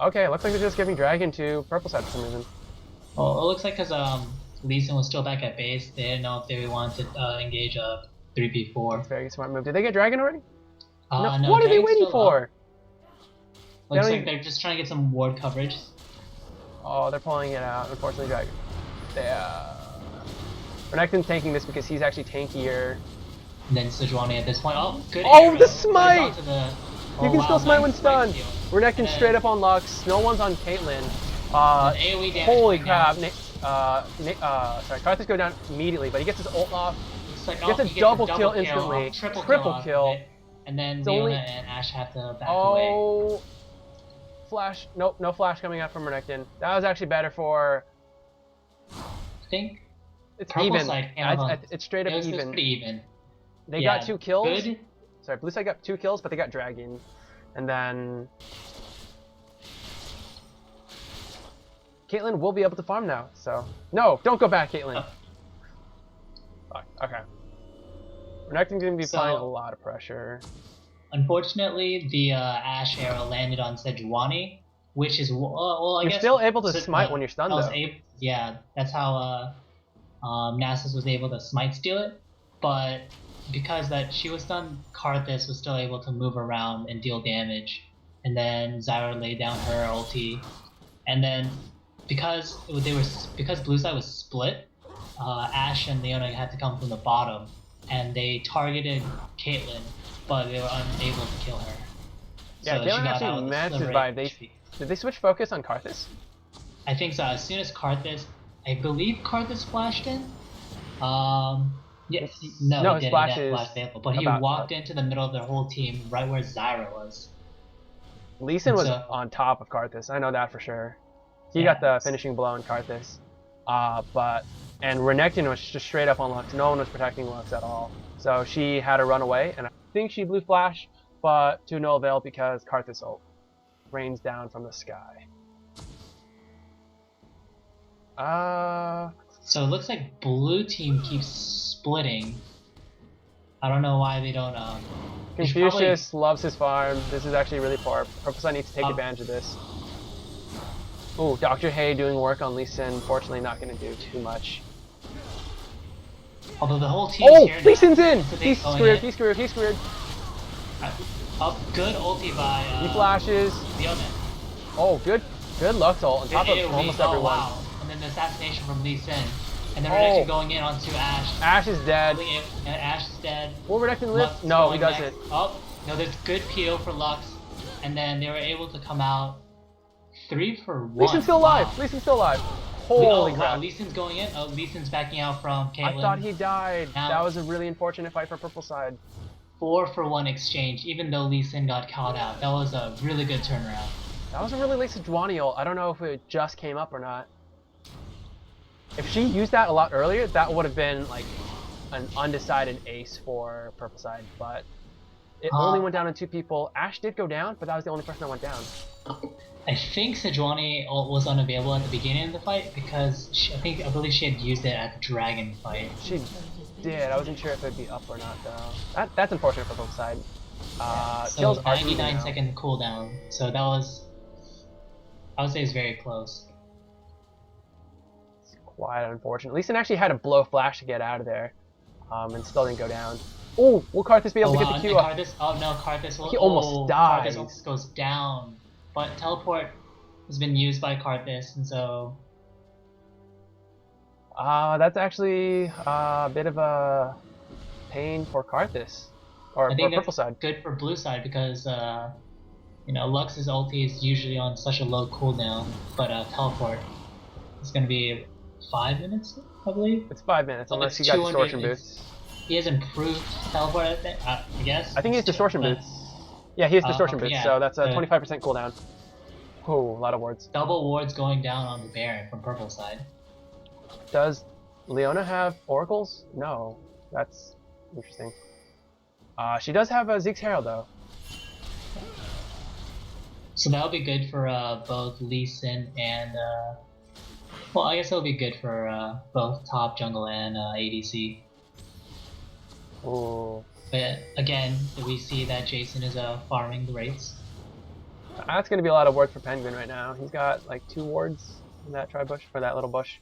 Okay, looks like they're just giving dragon to purple side for some reason. Well, it looks like because Lee Sin was still back at base, they didn't know if they wanted to engage a 3v4. That's a very smart move. Did they get dragon already? No, What are they dragon's waiting still for? up. Looks They like don't they're just trying to get some ward coverage. Oh, they're pulling it out. Unfortunately, dragon. Renekton's tanking this because he's actually tankier. And then Sejuani at this point. Oh, good. Oh, arrow. the smite! Goes onto the- You can wow, still smite nice when stunned. steal. Renekton's And straight up on Lux. No one's on Caitlyn. And AoE damage Holy coming down. crap. Sorry, Karthus go down immediately, but he gets his ult off. Looks like, Gets a he double kill instantly. Triple Triple kill. off of it. And then It's Leona only- and Ashe have to back away. Oh. Flash. Nope, no flash coming out from Renekton. That was actually better for... I think It's Purple even. side, It's straight up it was even. pretty even. They Yeah, got 2 kills. Good. Sorry, blue side got 2 kills, but they got dragon. And then... Caitlyn will be able to farm now, so... No, don't go back, Caitlyn. Oh. Fuck, okay. Renekton's gonna be So- applying a lot of pressure. Unfortunately, the Ashe arrow landed on Sejuani, which is well, I You're guess still able to Se- smite when you're stunned, I was though. yeah, that's how Nasus was able to smite steal it. But because that she was stunned, Karthus was still able to move around and deal damage. And then Zyra laid down her ulti, and then because blue side was split, Ashe and Leona had to come from the bottom, and they targeted Caitlyn, but they were unable to kill her. Yeah, So Caitlyn she got actually out with managed to sliver survive. HP. Did they switch focus on Karthus? I think so. As soon as Karthus, I believe Karthus flashed in. Yes, no, No, he his didn't. flash He didn't is flash vehicle, but he about walked into the middle of their whole team, right where Zyra was. Lee Sin was So- on top of Karthus. I know that for sure. He Yeah, got the finishing blow on Karthus. And Renekton was just straight up on Lux. No one was protecting Lux at all. So she had to run away, and I think she blew flash, but to no avail because Karthus ult. rains down from the sky. So it looks like blue team keeps splitting. I don't know why they don't. They should Confucius probably- loves his farm. This is actually really poor. Purple Side needs to take advantage of this. Ooh, Dr. Hay doing work on Lee Sin. Fortunately, not going to do too much. Although the whole team's Oh, here now. Lee Sin's in! So they He's going screwed, in. he's screwed, he's screwed. Good ulti by He flashes. Leona. Oh, good looks ult on top of almost everyone. Wow. And then the assassination from Lee Sin. And then Oh. rejection going in onto Ash. Ash is dead. And Ash is dead. Will Reduction live? Lux No, he going doesn't. next. Oh, no, there's good PO for Lux. And then they were able to come out 3 for 1. Lee Sin's still alive. Wow. Lee Sin's still alive. Holy Wow, crap. Lee Sin's going in. Oh, Lee Sin's backing out from Caitlyn. I thought he died. Now- That was a really unfortunate fight for Purple Side. 4 for 1 exchange, even though Lee Sin got caught out. That was a really good turnaround. That was a really late Sejuani ult. I don't know if it just came up or not. If she used that a lot earlier, that would have been like an undecided ace for Purple Side, but it only went down to 2 people. Ash did go down, but that was the only person that went down. I think Sejuani was unavailable at the beginning of the fight because I believe she had used it at the Dragon fight. She did. I wasn't sure if it'd be up or not though. That's unfortunate for Purple Side. So Kills are 99 now. second cooldown. So that was, I would say, it's very close. Quite unfortunate. Lee Sin actually had a blow flash to get out of there, and still didn't go down. Oh, will Karthus be able to get the Q up? Karthus will. He almost dies. Karthus almost goes down, but teleport has been used by Karthus, and so. That's actually a bit of a pain for Karthus, or I for think Purple that's Side. good for blue side because Lux's ulti is usually on such a low cooldown, but teleport is going to be 5 minutes, I believe. It's 5 minutes, Well, unless it's you got 200 distortion boots. He has improved teleport, I guess. I think he has distortion But boots. Yeah, he has distortion okay, boots, yeah, so that's a the- 25% cooldown. Oh, a lot of wards. Double wards going down on the Baron from purple side. Does Leona have oracles? No. That's interesting. She does have a Zeke's Herald though. So that'll be good for both Lee Sin and well, I guess it'll be good for both top jungle and ADC. Ooh. But again, we see that Jason is farming the rates. That's gonna be a lot of wards for Penguin right now. He's got like 2 wards in that tri-bush, for that little bush.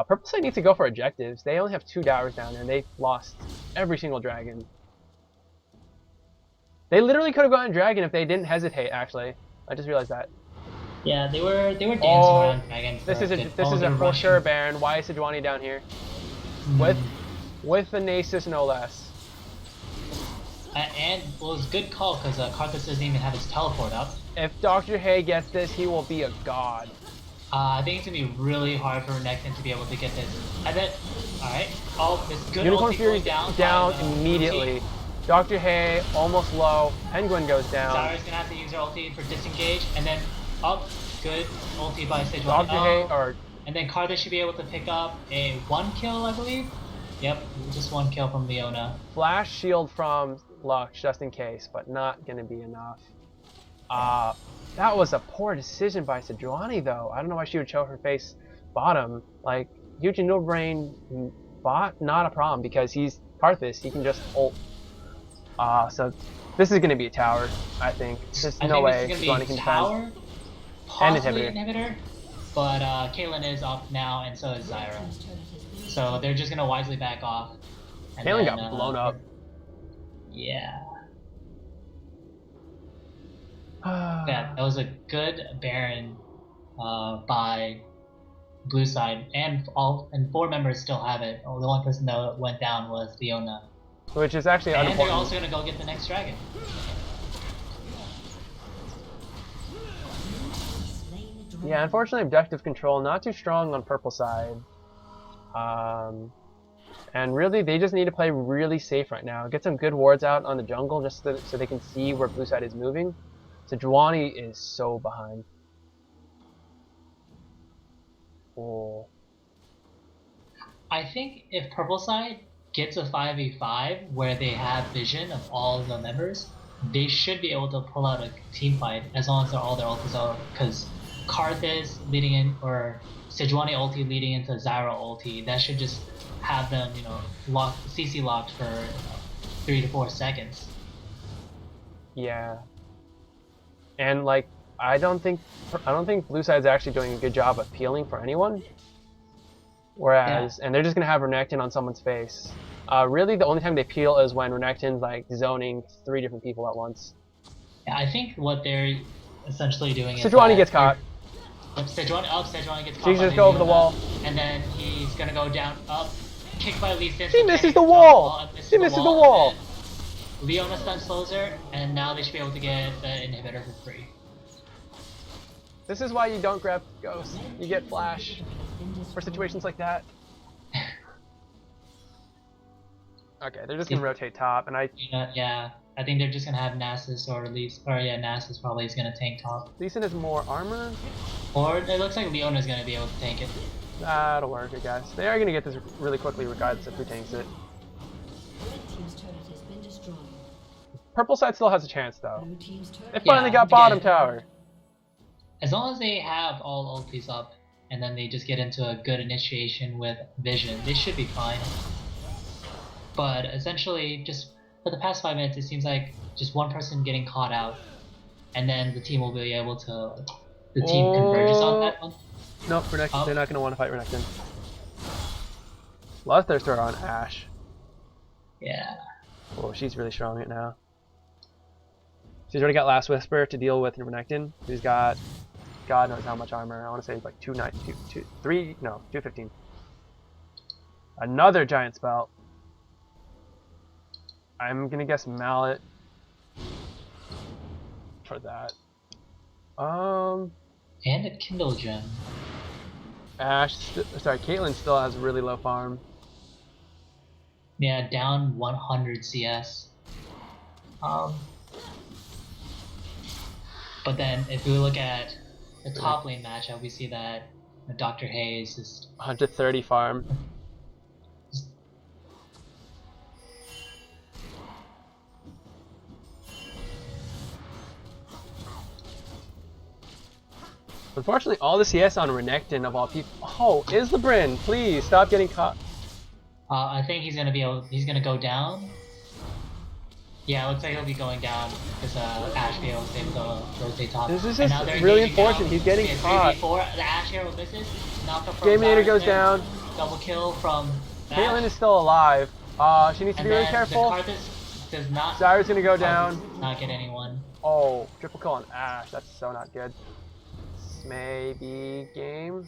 Purple Side needs to go for objectives. They only have 2 towers down there and they've lost every single dragon. They literally could have gotten dragon if they didn't hesitate, actually. I just realized that. Yeah, they were dancing Oh, around Dragon. This is a they're for rushing. sure Baron. Why is Sejuani down here? With the Nasus no less. And well, it was a good call because Karthus doesn't even have his teleport up. If Dr. Hay gets this, he will be a god. I think it's gonna be really hard for Renekton to be able to get this. And then, alright. Oh, this good Unicorn ulti Fury going down by, immediately. Dr. Hay almost low. Penguin goes down. Zara's gonna have to use her ulti for disengage, and then up, good ulti by Sejuani. Dr. Hay or And then Karthus should be able to pick up a 1 kill, I believe. Yep, just 1 kill from Leona. flash shield from Lux just in case, but not gonna be enough. That was a poor decision by Sejuani though. I don't know why she would show her face bottom. Like, huge no brain bot, not a problem because he's Karthus, he can just ult. So this is gonna be a tower, I think. There's no way Sejuani can defend. Tower, possibly inhibitor. inhibitor, but Caitlyn is off now, and so is Zyra. So they're just gonna wisely back off. And Caitlyn then, got blown up. Yeah. Yeah, that was a good Baron by blue side, and 4 members still have it. The one person that went down was Leona. Which is actually And they're unimportant. also gonna go get the next dragon. Yeah, unfortunately objective control not too strong on purple side. And really they just need to play really safe right now. Get some good wards out on the jungle just so they can see where blue side is moving. Sejuani is so behind. Oh. I think if purple side gets a 5v5 where they have vision of all the members, they should be able to pull out a team fight as long as all their ultis are. Because Karthus leading in, or Sejuani ulti leading into Zyra ulti, that should just have them, CC locked for 3 to 4 seconds. Yeah. And like, I don't think Blue Side's actually doing a good job of peeling for anyone. Whereas, and they're just gonna have Renekton on someone's face. Really, the only time they peel is when Renekton's like zoning 3 different people at once. Yeah, I think what they're essentially doing is Sejuani gets caught. Sejuani gets caught. She just go over the wall. And then he's gonna go down, up, kicked by Lee Sin. She misses the wall! She misses the wall! Leona stun slows her, and now they should be able to get the inhibitor for free. This is why you don't grab Ghost. You get Flash for situations like that. Okay, they're just gonna rotate top, and Yeah, I think they're just gonna have Nasus or Nasus probably is gonna tank top. Lee Sin has more armor. Or it looks like Leona's gonna be able to tank it. That'll work, I guess. They are gonna get this really quickly, regardless of who tanks it. Red team's turret has been destroyed. Purple side still has a chance, though. Blue team's turret. They finally got bottom tower. As long as they have all ultis up, and then they just get into a good initiation with Vision, they should be fine. But essentially, just for the past 5 minutes, it seems like just one person getting caught out, and then the team will be able to. The team converges on that one. Nope, Renekton. They're not going to want to fight Renekton. Lost their store on Ashe. Yeah. Oh, she's really strong right now. She's already got Last Whisper to deal with Renekton, who's got God knows how much armor. I want to say like 215. Another giant spell. I'm gonna guess Mallet for that. And a Kindle Gem. Caitlyn still has really low farm. Yeah, down 100 CS. But then if we look at the top lane matchup, we see that Dr. Hayes is 130 farm. Unfortunately, all the CS on Renekton of all people. Oh, is the Bryn? Please stop getting caught. I think he's gonna go down. Yeah, it looks like he'll be going down because Ashe Hero was able to rotate top. This is just really unfortunate. He's getting caught. The Ashe Hero misses. Gaminator goes down. Double kill from Caitlyn is still alive. She needs to be really careful. Does not. Zyra's gonna go down. Not get anyone. Oh, triple kill on Ashe. That's so not good. Maybe game.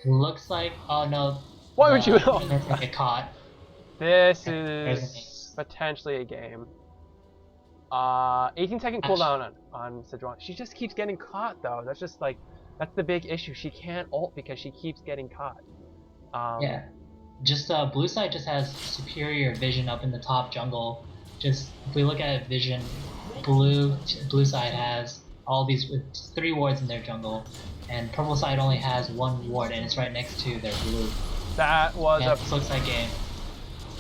It looks like. Oh no. Why would you? Get caught. This is potentially a game. 18-second cooldown on Sejuani. She just keeps getting caught though. That's just like, that's the big issue. She can't ult because she keeps getting caught. Yeah. Just blue side just has superior vision up in the top jungle. Just if we look at vision, blue side has all these 3 wards in their jungle, and purple side only has 1 ward, and it's right next to their blue. That was a looks like game.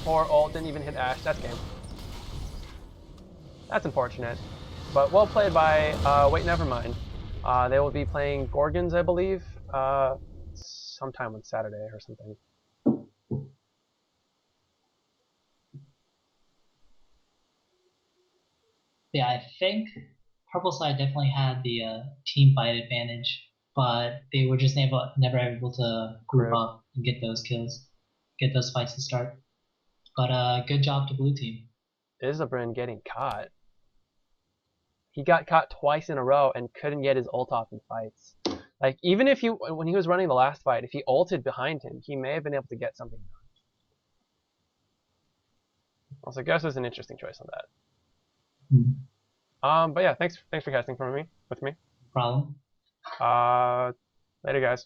Poor ult didn't even hit Ashe. That's game. That's unfortunate, but well played by. Wait, never mind. They will be playing Gorgons, I believe, sometime on Saturday or something. Yeah, I think purple side definitely had the team fight advantage, but they were just never able to group up and get those kills, get those fights to start. But good job to blue team. Isabrin getting caught. He got caught twice in a row and couldn't get his ult off in fights. Like, even if when he was running the last fight, if he ulted behind him, he may have been able to get something done. Also, Gus was an interesting choice on that. Mm-hmm. But yeah, thanks for casting with me. Problem. Later, guys.